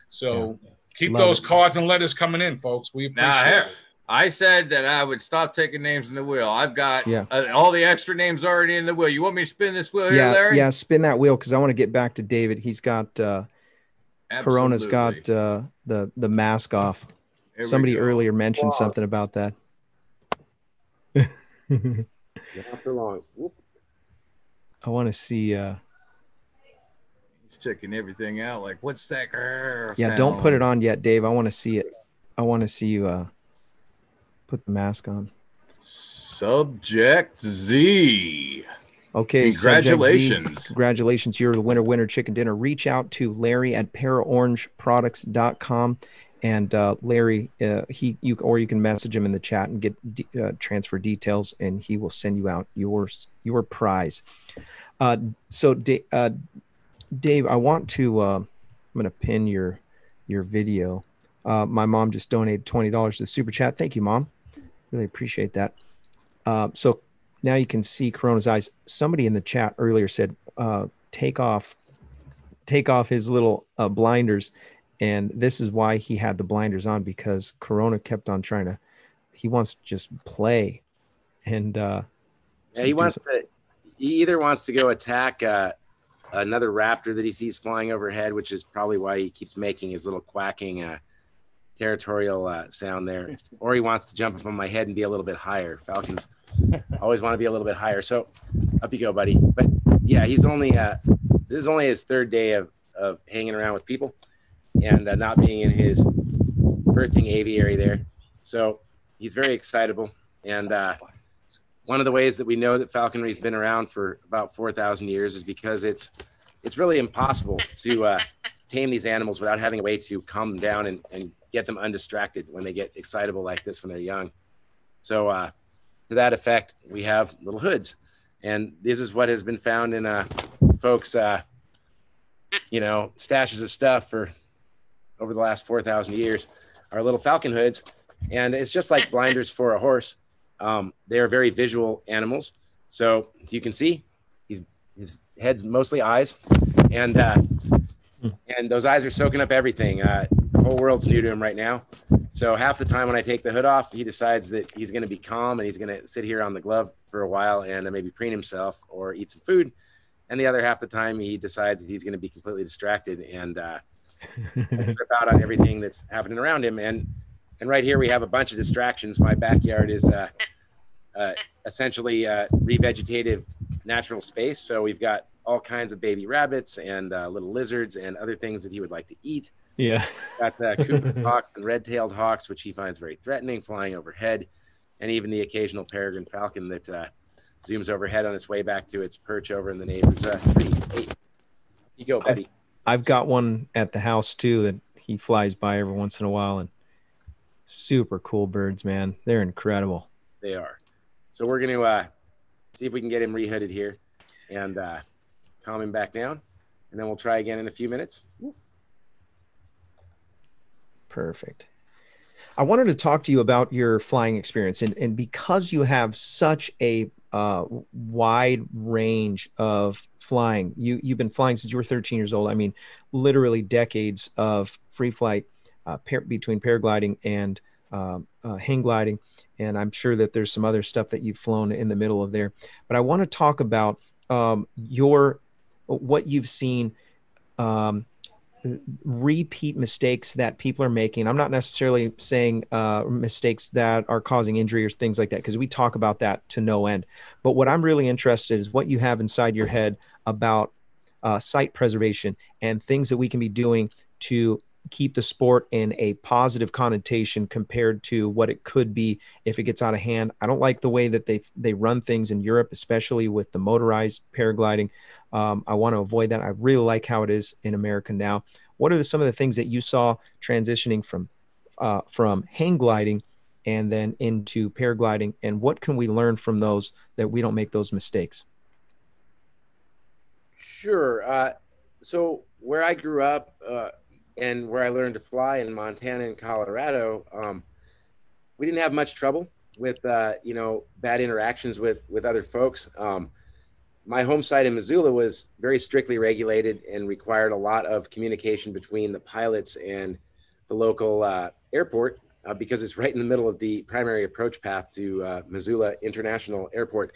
So keep those cards and letters coming in, folks. We appreciate it. I said that I would stop taking names in the wheel. I've got all the extra names already in the wheel. You want me to spin this wheel here, Larry? Yeah, spin that wheel, because I want to get back to David. He's got Corona's got the mask off. Somebody earlier mentioned something about that. Not for long. Whoop. I want to see. He's checking everything out. Like, what's that? Yeah, don't put it on yet, Dave. I want to see it. I want to see you put the mask on. Subject Z. Okay, congratulations. Congratulations. You're the winner chicken dinner. Reach out to Larry at paraorangeproducts.com. And Larry, you can message him in the chat and get transfer details, and he will send you out your prize. So Dave, I want to. I'm going to pin your video. My mom just donated $20 to the super chat. Thank you, Mom. Really appreciate that. So now you can see Corona's eyes. Somebody in the chat earlier said, take off his little blinders. And this is why he had the blinders on, because Corona kept on he wants to just play. And he either wants to go attack another raptor that he sees flying overhead, which is probably why he keeps making his little quacking territorial sound there, or he wants to jump up on my head and be a little bit higher. Falcons always want to be a little bit higher. So up you go, buddy. But yeah, he's only this is only his third day of hanging around with people and not being in his birthing aviary there. So he's very excitable. And one of the ways that we know that falconry's been around for about 4,000 years is because it's really impossible to tame these animals without having a way to calm them down and get them undistracted when they get excitable like this when they're young. So to that effect, we have little hoods. And this is what has been found in folks, stashes of stuff for over the last 4,000 years, are little falcon hoods. And it's just like blinders for a horse. They are very visual animals. So as you can see, his head's mostly eyes. And those eyes are soaking up everything. The whole world's new to him right now. So half the time when I take the hood off, he decides that he's going to be calm and he's going to sit here on the glove for a while and maybe preen himself or eat some food. And the other half the time he decides that he's going to be completely distracted and trip out on everything that's happening around him. And right here we have a bunch of distractions. My backyard is essentially revegetative natural space. So we've got all kinds of baby rabbits and little lizards and other things that he would like to eat. Yeah. Got Cooper's hawks and red-tailed hawks, which he finds very threatening, flying overhead, and even the occasional peregrine falcon that zooms overhead on its way back to its perch over in the neighbor's tree. Hey, you go, buddy. I've got one at the house too that he flies by every once in a while, and super cool birds, man. They're incredible. They are. So we're going to see if we can get him rehooded here and calm him back down, and then we'll try again in a few minutes. Perfect. I wanted to talk to you about your flying experience, and because you have such a wide range of flying, you've been flying since you were 13 years old. I mean, literally decades of free flight between paragliding and hang gliding, and I'm sure that there's some other stuff that you've flown in the middle of there. But I want to talk about what you've seen. Repeat mistakes that people are making. I'm not necessarily saying mistakes that are causing injury or things like that, because we talk about that to no end. But what I'm really interested in is what you have inside your head about site preservation and things that we can be doing to keep the sport in a positive connotation compared to what it could be if it gets out of hand. I don't like the way that they run things in Europe, especially with the motorized paragliding. I want to avoid that. I really like how it is in America now. What are some of the things that you saw transitioning from hang gliding and then into paragliding, and what can we learn from those that we don't make those mistakes? Sure. So where I grew up and where I learned to fly in Montana and Colorado, we didn't have much trouble with bad interactions with other folks. My home site in Missoula was very strictly regulated and required a lot of communication between the pilots and the local airport because it's right in the middle of the primary approach path to Missoula International Airport,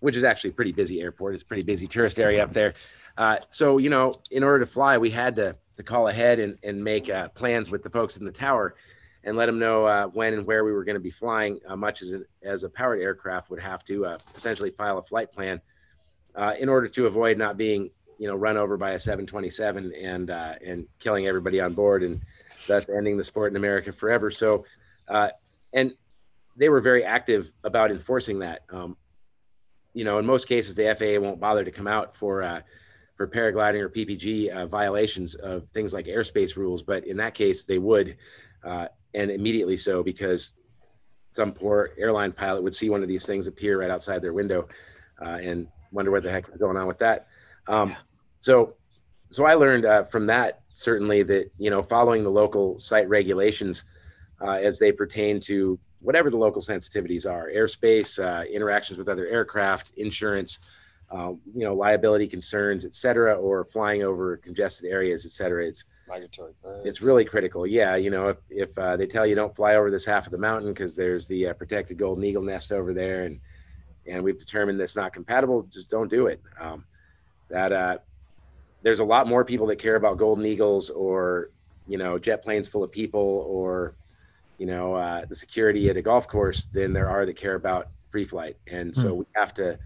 which is actually a pretty busy airport. It's a pretty busy tourist area up there. So, in order to fly, we had to call ahead and make plans with the folks in the tower and let them know when and where we were going to be flying, much as a powered aircraft would have to essentially file a flight plan in order to avoid not being, run over by a 727 and killing everybody on board and thus ending the sport in America forever. So, and they were very active about enforcing that. In most cases, the FAA won't bother to come out for paragliding or PPG violations of things like airspace rules. But in that case, they would, and immediately so, because some poor airline pilot would see one of these things appear right outside their window and wonder what the heck was going on with that. So I learned from that, certainly, that, following the local site regulations as they pertain to whatever the local sensitivities are, airspace, interactions with other aircraft, insurance, liability concerns, et cetera, or flying over congested areas, et cetera. It's really critical. Yeah. If they tell you don't fly over this half of the mountain because there's the protected golden eagle nest over there and we've determined that's not compatible, just don't do it. There's a lot more people that care about golden eagles or, jet planes full of people or, the security at a golf course than there are that care about free flight. And so we have to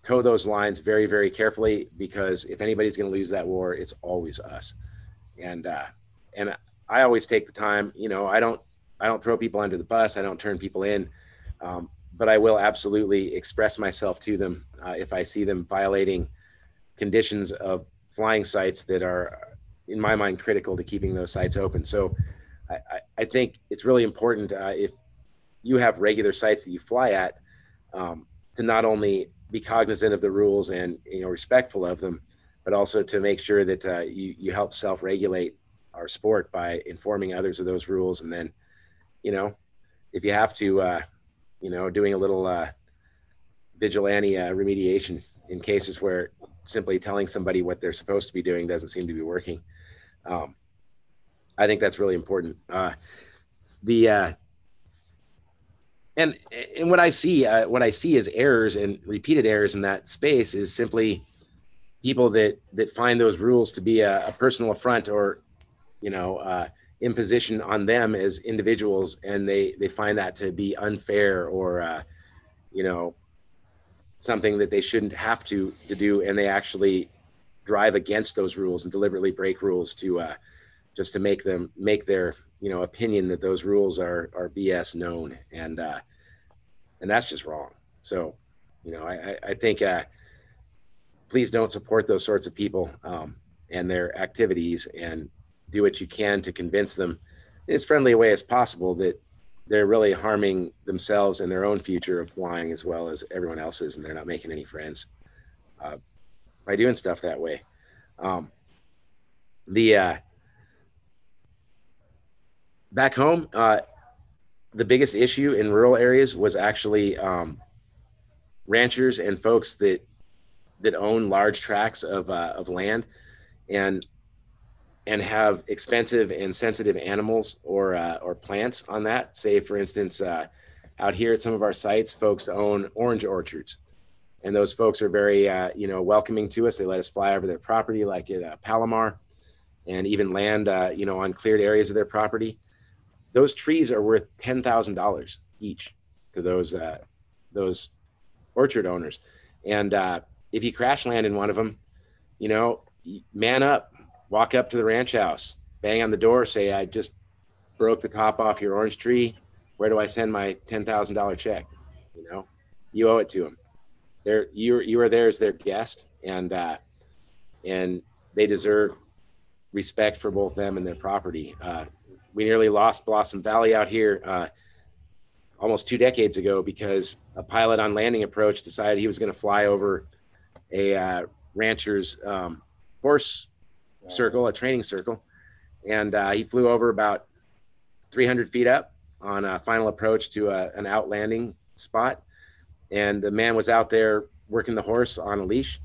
toe those lines very, very carefully, because if anybody's going to lose that war, it's always us. And I always take the time, I don't throw people under the bus. I don't turn people in. But I will absolutely express myself to them if I see them violating conditions of flying sites that are, in my mind, critical to keeping those sites open. So I think it's really important if you have regular sites that you fly at to not only be cognizant of the rules and respectful of them, but also to make sure that you help self-regulate our sport by informing others of those rules. And then, if you have to, doing a little vigilante remediation in cases where simply telling somebody what they're supposed to be doing doesn't seem to be working. I think that's really important. And what I see as errors and repeated errors in that space is simply people that find those rules to be a personal affront or, imposition on them as individuals, and they find that to be unfair or, something that they shouldn't have to do, and they actually drive against those rules and deliberately break rules to just to make their opinion that those rules are BS known, and that's just wrong. So I think please don't support those sorts of people and their activities, and do what you can to convince them in as friendly a way as possible that they're really harming themselves and their own future of flying as well as everyone else's, and they're not making any friends by doing stuff that way. Back home, the biggest issue in rural areas was actually ranchers and folks that own large tracts of land and have expensive and sensitive animals or plants on that. Say, for instance, out here at some of our sites, folks own orange orchards, and those folks are very welcoming to us. They let us fly over their property, like at Palomar, and even land on cleared areas of their property. Those trees are worth $10,000 each to those orchard owners. And if you crash land in one of them, man up, walk up to the ranch house, bang on the door, say, I just broke the top off your orange tree. Where do I send my $10,000 check? You know, you owe it to them. You are there as their guest, and they deserve respect for both them and their property. We nearly lost Blossom Valley out here almost 2 decades ago because a pilot on landing approach decided he was going to fly over a rancher's horse circle, a training circle. And he flew over about 300 feet up on a final approach to an outlanding spot. And the man was out there working the horse on a leash,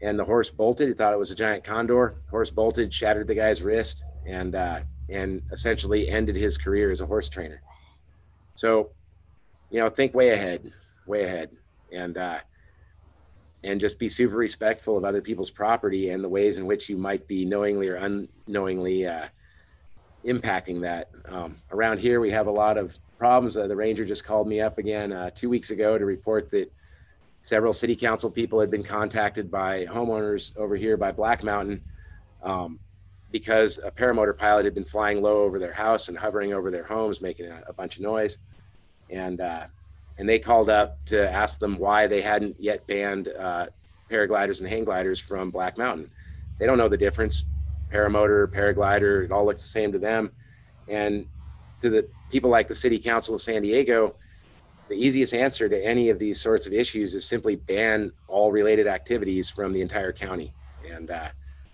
and the horse bolted. He thought it was a giant condor. Horse bolted, shattered the guy's wrist, and essentially ended his career as a horse trainer. So, you know, think way ahead, and just be super respectful of other people's property and the ways in which you might be knowingly or unknowingly impacting that. Around here, we have a lot of problems. The ranger just called me up again 2 weeks ago to report that several city council people had been contacted by homeowners over here by Black Mountain because a paramotor pilot had been flying low over their house and hovering over their homes, making a bunch of noise. And they called up to ask them why they hadn't yet banned paragliders and hang gliders from Black Mountain. They don't know the difference. Paramotor, paraglider, it all looks the same to them. And to the people like the City Council of San Diego, the easiest answer to any of these sorts of issues is simply ban all related activities from the entire county. And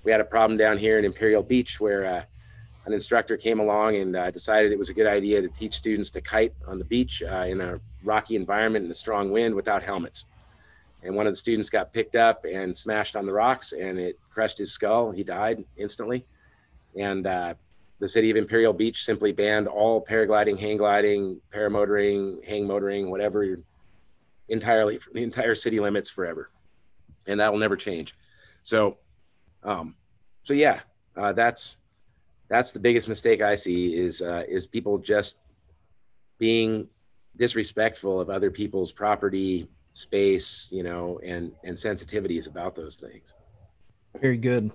we had a problem down here in Imperial Beach where an instructor came along and decided it was a good idea to teach students to kite on the beach in a rocky environment in a strong wind without helmets. And one of the students got picked up and smashed on the rocks, and it crushed his skull. He died instantly. And the city of Imperial Beach simply banned all paragliding, hang gliding, paramotoring, hang motoring, whatever, entirely from the entire city limits forever. And that will never change. So yeah, that's the biggest mistake I see is people just being disrespectful of other people's property, space, you know, and sensitivities about those things. Very good.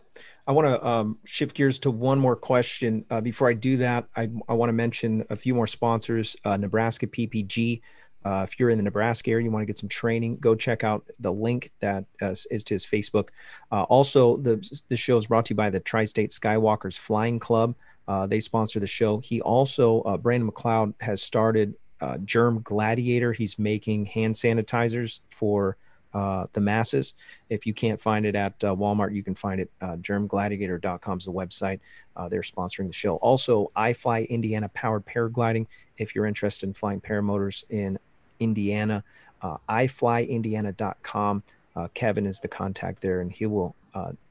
I want to shift gears to one more question. Before I do that, I want to mention a few more sponsors. Nebraska PPG. If you're in the Nebraska area, you want to get some training, go check out the link that is to his Facebook. Also, the show is brought to you by the Tri-State Skywalkers Flying Club. They sponsor the show. He also, Brandon McCloud, has started Germ Gladiator. He's making hand sanitizers for the masses. If you can't find it at Walmart, you can find it. Germgladiator.com is the website. They're sponsoring the show. Also, iFly Indiana Powered Paragliding. If you're interested in flying paramotors in Indiana, iFlyIndiana.com. Kevin is the contact there, and he will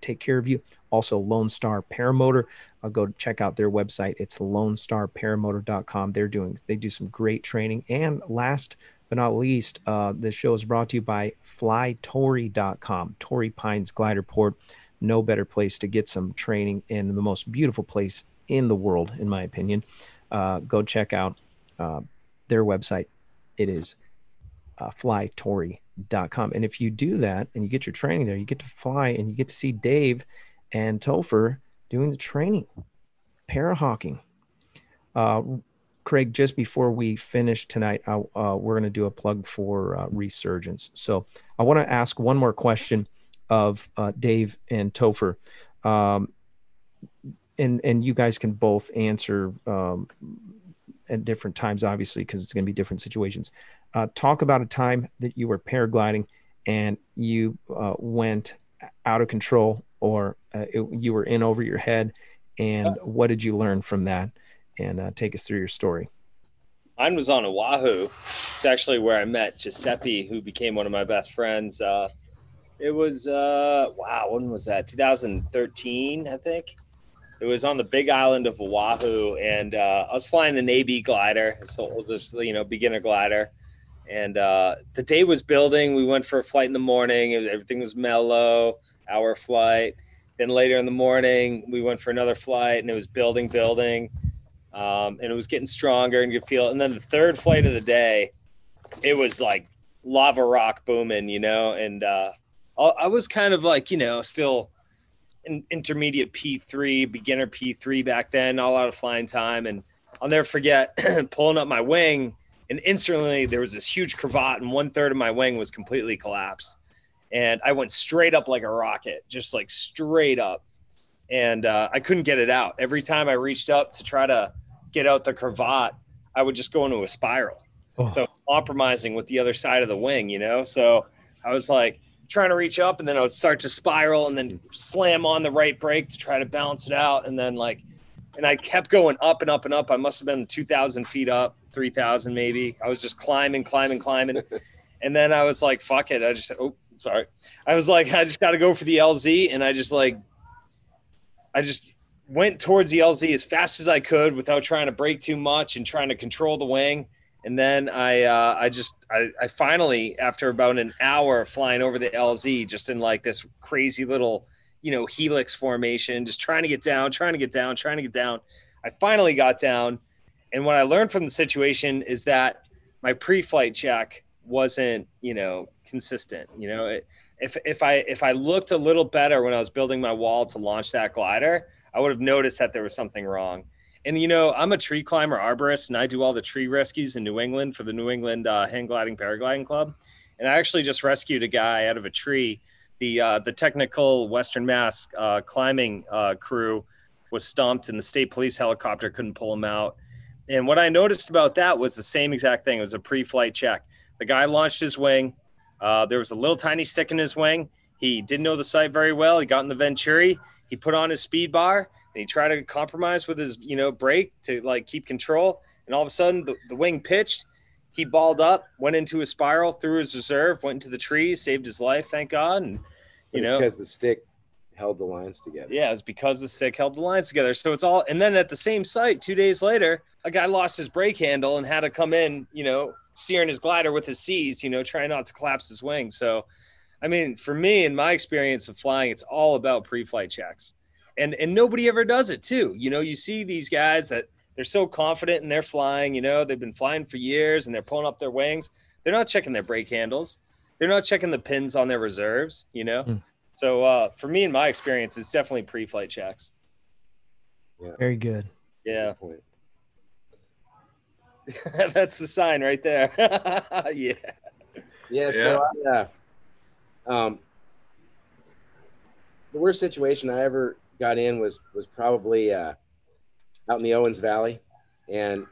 take care of you. Also, Lone Star Paramotor. Go check out their website. It's LoneStarParamotor.com. They do some great training. And last but not least, the show is brought to you by FlyTorrey.com. Torrey Pines Glider Port. No better place to get some training in the most beautiful place in the world, in my opinion. Go check out their website. It is FlyTorrey.com. And if you do that and you get your training there, you get to fly and you get to see Dave and Topher doing the training, parahawking. Craig, just before we finish tonight, we're going to do a plug for Resurgence. So I want to ask one more question of Dave and Topher. And you guys can both answer at different times, obviously, because it's going to be different situations. Talk about a time that you were paragliding and you went out of control, or you were in over your head, and what did you learn from that? And take us through your story. Mine was on Oahu. It's actually where I met Giuseppe, who became one of my best friends. It was, when was that? 2013, I think. It was on the big island of Oahu, and I was flying the Navy glider. It's the oldest, beginner glider. And the day was building. We went for a flight in the morning. Everything was mellow, hour flight. Then later in the morning, we went for another flight, and it was building. And it was getting stronger, and you could feel it. And then the third flight of the day, it was like lava rock booming, and I was kind of like, still intermediate P3, beginner P3 back then, all out of flying time. And I'll never forget pulling up my wing, and instantly there was this huge cravat, and 1/3 of my wing was completely collapsed. And I went straight up like a rocket, just like straight up. And I couldn't get it out. Every time I reached up to try to get out the cravat, I would just go into a spiral. Oh. So compromising with the other side of the wing, you know? So I was like trying to reach up, and then I would start to spiral and then slam on the right brake to try to balance it out. And then and I kept going up and up and up. I must have been 2,000 feet up, 3,000 maybe. I was just climbing. And then I was like, fuck it. I just got to go for the LZ. And I just went towards the LZ as fast as I could without trying to brake too much and trying to control the wing. And then I finally, after about an hour flying over the LZ, just in like this crazy little, helix formation, just trying to get down. I finally got down. And what I learned from the situation is that my pre-flight check wasn't, consistent. If I looked a little better when I was building my wall to launch that glider, I would have noticed that there was something wrong. And, I'm a tree climber arborist, and I do all the tree rescues in New England for the New England Hang Gliding Paragliding Club. And I actually just rescued a guy out of a tree. The technical Western Mass climbing crew was stumped, and the state police helicopter couldn't pull him out. And what I noticed about that was the same exact thing. It was a pre-flight check. The guy launched his wing. There was a little tiny stick in his wing. He didn't know the site very well. He got in the Venturi. He put on his speed bar, and he tried to compromise with his, brake to keep control. And all of a sudden the wing pitched. He balled up, went into a spiral, threw his reserve, went into the trees, saved his life, thank God. And it's because the stick held the lines together. Yeah, it's because the stick held the lines together. So it's all, and then at the same site, 2 days later, a guy lost his brake handle and had to come in, steering his glider with his C's, trying not to collapse his wing. So, I mean, for me, in my experience of flying, it's all about pre-flight checks. And nobody ever does it too. You see these guys that they're so confident in their flying, they've been flying for years and they're pulling up their wings. They're not checking their brake handles. They're not checking the pins on their reserves, So for me, in my experience, it's definitely pre-flight checks. Yeah. Very good. Yeah. That's the sign right there. Yeah. Yeah. So the worst situation I ever got in was probably out in the Owens Valley, and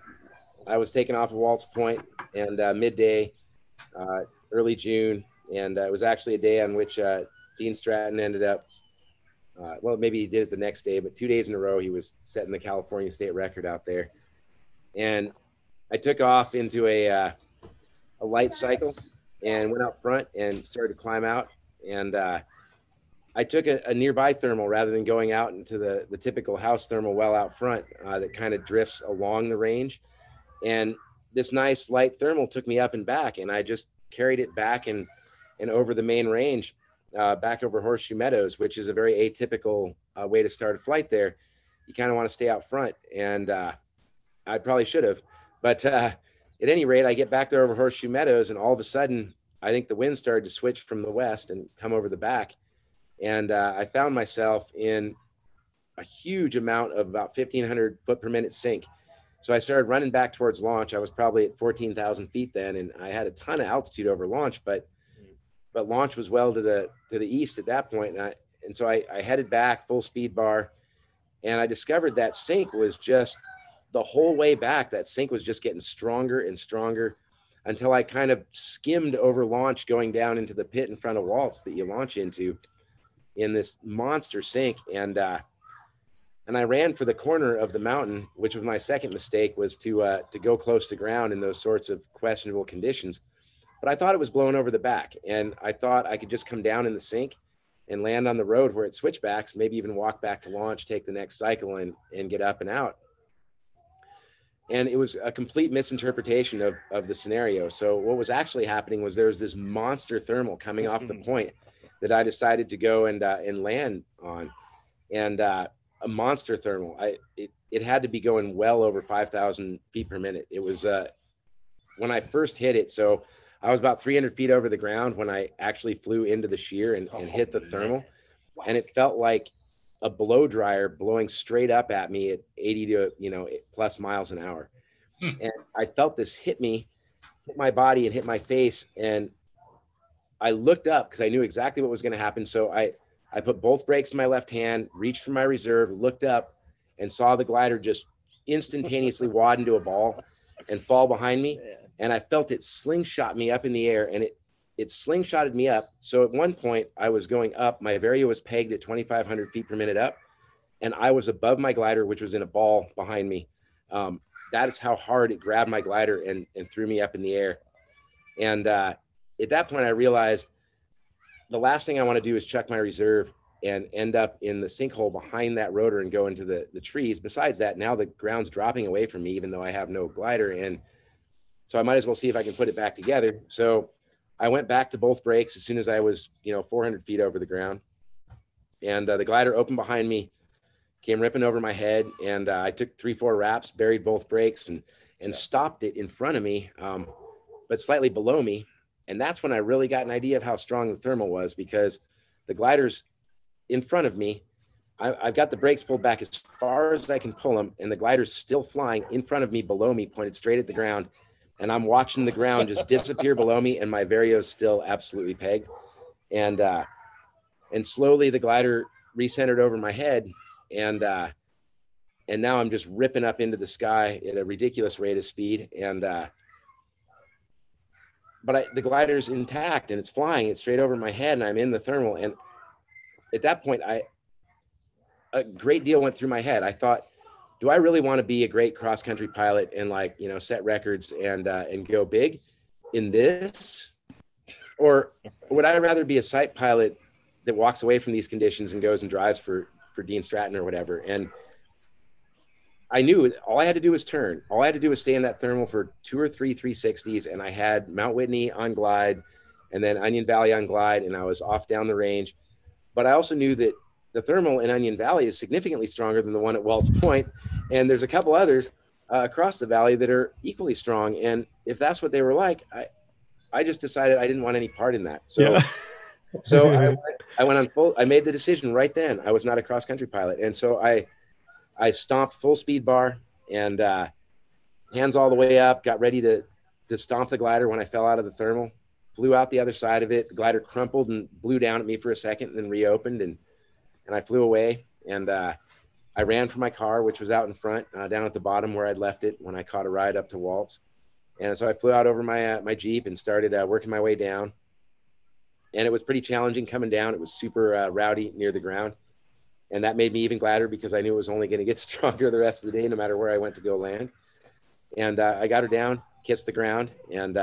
I was taking off of Waltz Point and midday, early June, and it was actually a day on which Dean Stratton ended up. Well, maybe he did it the next day, but 2 days in a row he was setting the California state record out there, and I took off into a light cycle and went out front and started to climb out. And I took a nearby thermal rather than going out into the typical house thermal well out front that kind of drifts along the range. And this nice light thermal took me up and back, and I just carried it back and over the main range, back over Horseshoe Meadows, which is a very atypical way to start a flight there. You kind of want to stay out front, and I probably should have. But at any rate, I get back there over Horseshoe Meadows, and all of a sudden, I think the wind started to switch from the west and come over the back. And I found myself in a huge amount of about 1,500 foot per minute sink. So I started running back towards launch. I was probably at 14,000 feet then, and I had a ton of altitude over launch, but launch was well to the east at that point. And so I headed back full speed bar, and I discovered that sink was just the whole way back. That sink was just getting stronger and stronger until I kind of skimmed over launch, going down into the pit in front of Waltz that you launch into in this monster sink. And I ran for the corner of the mountain, which was my second mistake, was to go close to ground in those sorts of questionable conditions. But I thought it was blowing over the back, and I thought I could just come down in the sink and land on the road where it switchbacks, maybe even walk back to launch, take the next cycle and get up and out. And it was a complete misinterpretation of the scenario. So what was actually happening was there was this monster thermal coming off the point that I decided to go and land on, and a monster thermal. It had to be going well over 5,000 feet per minute. It was when I first hit it. So I was about 300 feet over the ground when I actually flew into the shear and hit the thermal. And it felt like a blow dryer blowing straight up at me at 80 to, plus miles an hour. And I felt this hit my body and hit my face. And I looked up because I knew exactly what was going to happen. So I put both brakes in my left hand, reached for my reserve, looked up, and saw the glider just instantaneously wad into a ball and fall behind me. And I felt it slingshot me up in the air, and it slingshotted me up. So at one point I was going up, my vario was pegged at 2,500 feet per minute up, and I was above my glider, which was in a ball behind me. That is how hard it grabbed my glider and threw me up in the air. And at that point I realized the last thing I want to do is check my reserve and end up in the sinkhole behind that rotor and go into the trees. Besides that, now the ground's dropping away from me, even though I have no glider. And so I might as well see if I can put it back together. So I went back to both brakes as soon as I was, 400 feet over the ground. And the glider opened behind me, came ripping over my head. And I took 3-4 wraps, buried both brakes and stopped it in front of me, but slightly below me. And that's when I really got an idea of how strong the thermal was, because the glider's in front of me. I've got the brakes pulled back as far as I can pull them, and the glider's still flying in front of me, below me, pointed straight at the ground. And I'm watching the ground just disappear below me, and my vario's still absolutely pegged. And slowly the glider recentered over my head, and now I'm just ripping up into the sky at a ridiculous rate of speed. And but the glider's intact and it's flying. It's straight over my head, and I'm in the thermal. And at that point, a great deal went through my head. I thought, do I really want to be a great cross-country pilot and set records and go big in this? Or would I rather be a site pilot that walks away from these conditions and goes and drives for Dean Stratton or whatever? And I knew all I had to do was turn. All I had to do was stay in that thermal for 2 or 3 360s, and I had Mount Whitney on glide and then Onion Valley on glide, and I was off down the range. But I also knew that the thermal in Onion Valley is significantly stronger than the one at Waltz Point. And there's a couple others across the valley that are equally strong. And if that's what they were like, I just decided I didn't want any part in that. So, yeah. So I went on full, I made the decision right then. I was not a cross country pilot. And so I stomped full speed bar and hands all the way up, got ready to stomp the glider when I fell out of the thermal, flew out the other side of it. The glider crumpled and blew down at me for a second and then reopened, and I flew away. And I ran for my car, which was out in front, down at the bottom where I'd left it when I caught a ride up to Waltz. And so I flew out over my Jeep and started working my way down. And it was pretty challenging coming down. It was super rowdy near the ground. And that made me even gladder because I knew it was only going to get stronger the rest of the day, no matter where I went to go land. And I got her down, kissed the ground, and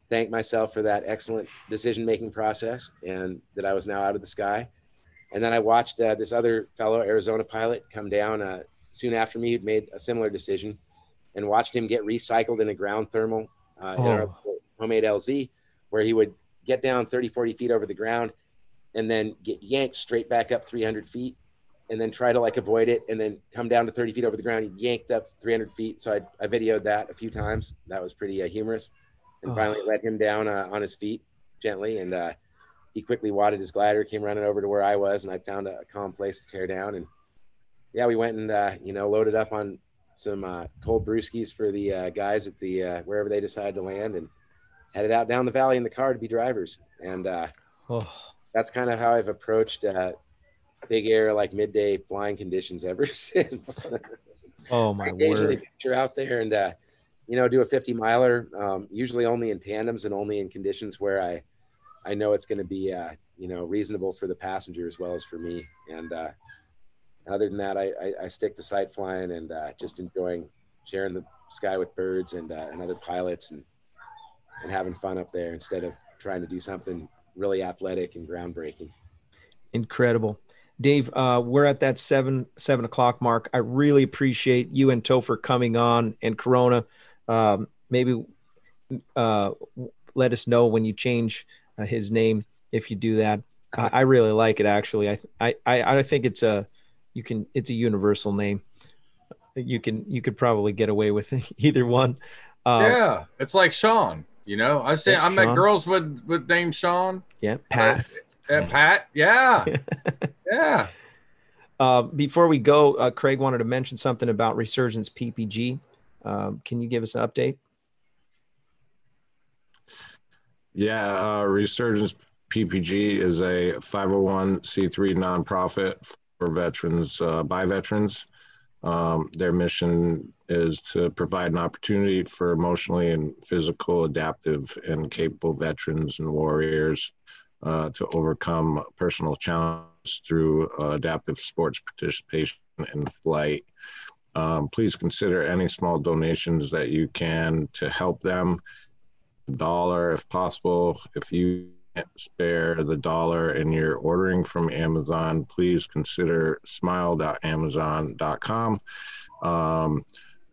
thanked myself for that excellent decision-making process and that I was now out of the sky. And then I watched this other fellow Arizona pilot come down soon after me, who'd made a similar decision, and watched him get recycled in a ground thermal in our homemade LZ, where he would get down 30, 40 feet over the ground and then get yanked straight back up 300 feet and then try to avoid it and then come down to 30 feet over the ground. He yanked up 300 feet. So I videoed that a few times. That was pretty humorous. And finally let him down on his feet gently. And he quickly wadded his glider, came running over to where I was, and I found a calm place to tear down. And yeah, we went and, loaded up on some cold brewskis for the guys at the wherever they decided to land, and headed out down the valley in the car to be drivers. And that's kind of how I've approached big air, midday flying conditions ever since. Oh my word! Occasionally picture out there and do a 50 miler, usually only in tandems and only in conditions where I know it's going to be reasonable for the passenger as well as for me. And other than that, I stick to sight flying and just enjoying sharing the sky with birds and other pilots and having fun up there instead of trying to do something really athletic and groundbreaking. Incredible. Dave, we're at that 7 o'clock mark. I really appreciate you and Topher coming on, and Corona. Maybe let us know when you change his name, if you do that. I really like it, actually. I think it's a universal name. You could probably get away with either one. Yeah, it's like Sean. I say I met girls with name Sean. Yeah, Pat. Pat. Yeah. Yeah. Before we go, Craig wanted to mention something about Resurgence PPG. Can you give us an update? Yeah, Resurgence PPG is a 501c3 nonprofit for veterans, by veterans. Their mission is to provide an opportunity for emotionally and physical, adaptive, and capable veterans and warriors to overcome personal challenges through adaptive sports participation and flight. Please consider any small donations that you can to help them. $1 if possible. If you can't spare the $1 and you're ordering from Amazon, please consider smile.amazon.com.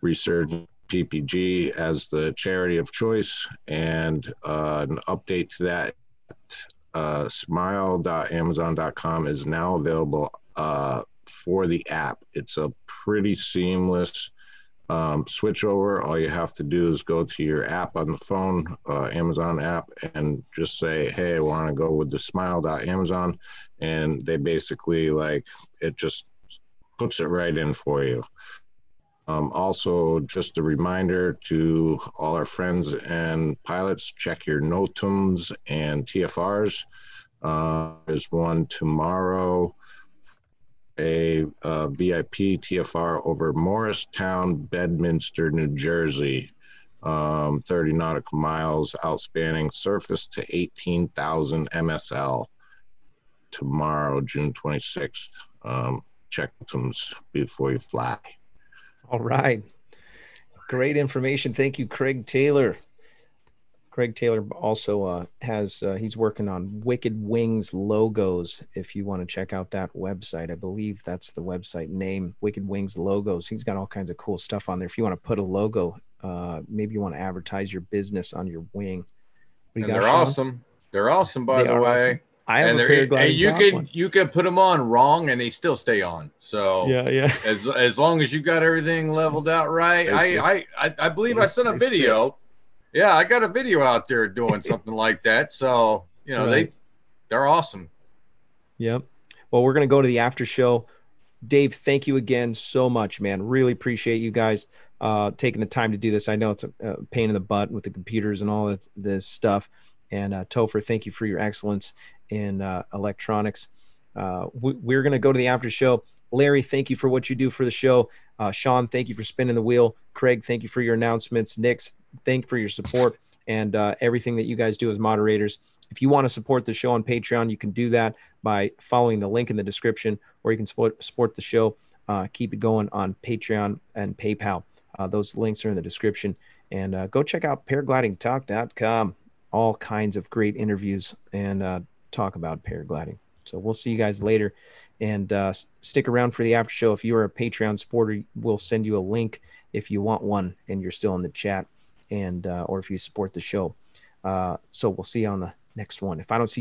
Research PPG as the charity of choice, and an update to that, smile.amazon.com is now available for the app. It's a pretty seamless switch over. All you have to do is go to your app on the phone, Amazon app, and just say, hey, I want to go with the smile.amazon, and they basically, like, it just puts it right in for you. Also, just a reminder to all our friends and pilots, check your NOTAMs and TFRs. There's one tomorrow, a VIP TFR over Morristown, Bedminster, New Jersey, 30 nautical miles, outspanning surface to 18,000 MSL tomorrow, June 26th. Check them before you fly. All right. Great information. Thank you, Craig Taylor. Craig Taylor also has, he's working on Wicked Wings logos. If you want to check out that website, I believe that's the website name, Wicked Wings logos. He's got all kinds of cool stuff on there. If you want to put a logo, maybe you want to advertise your business on your wing. And they're awesome. They're awesome, by the way. Awesome. I have a paragliding you can put them on wrong and they still stay on. So yeah. As long as you got everything leveled out right. I believe I sent a video. Stick. Yeah, I got a video out there doing something like that. So, you know, right. They're awesome. Yep. Well, we're going to go to the after show. Dave, thank you again so much, man. Really appreciate you guys taking the time to do this. I know it's a pain in the butt with the computers and all this stuff. And Topher, thank you for your excellence in electronics. We're going to go to the after show. Larry, thank you for what you do for the show. Sean, thank you for spinning the wheel. Craig, thank you for your announcements. Nix, thank you for your support and everything that you guys do as moderators. If you want to support the show on Patreon, you can do that by following the link in the description, or you can support the show. Keep it going on Patreon and PayPal. Those links are in the description. And go check out paraglidingtalk.com. All kinds of great interviews and talk about paragliding. So we'll see you guys later, and stick around for the after show. If you're a Patreon supporter, we'll send you a link if you want one and you're still in the chat, and or if you support the show. So we'll see you on the next one. If I don't see you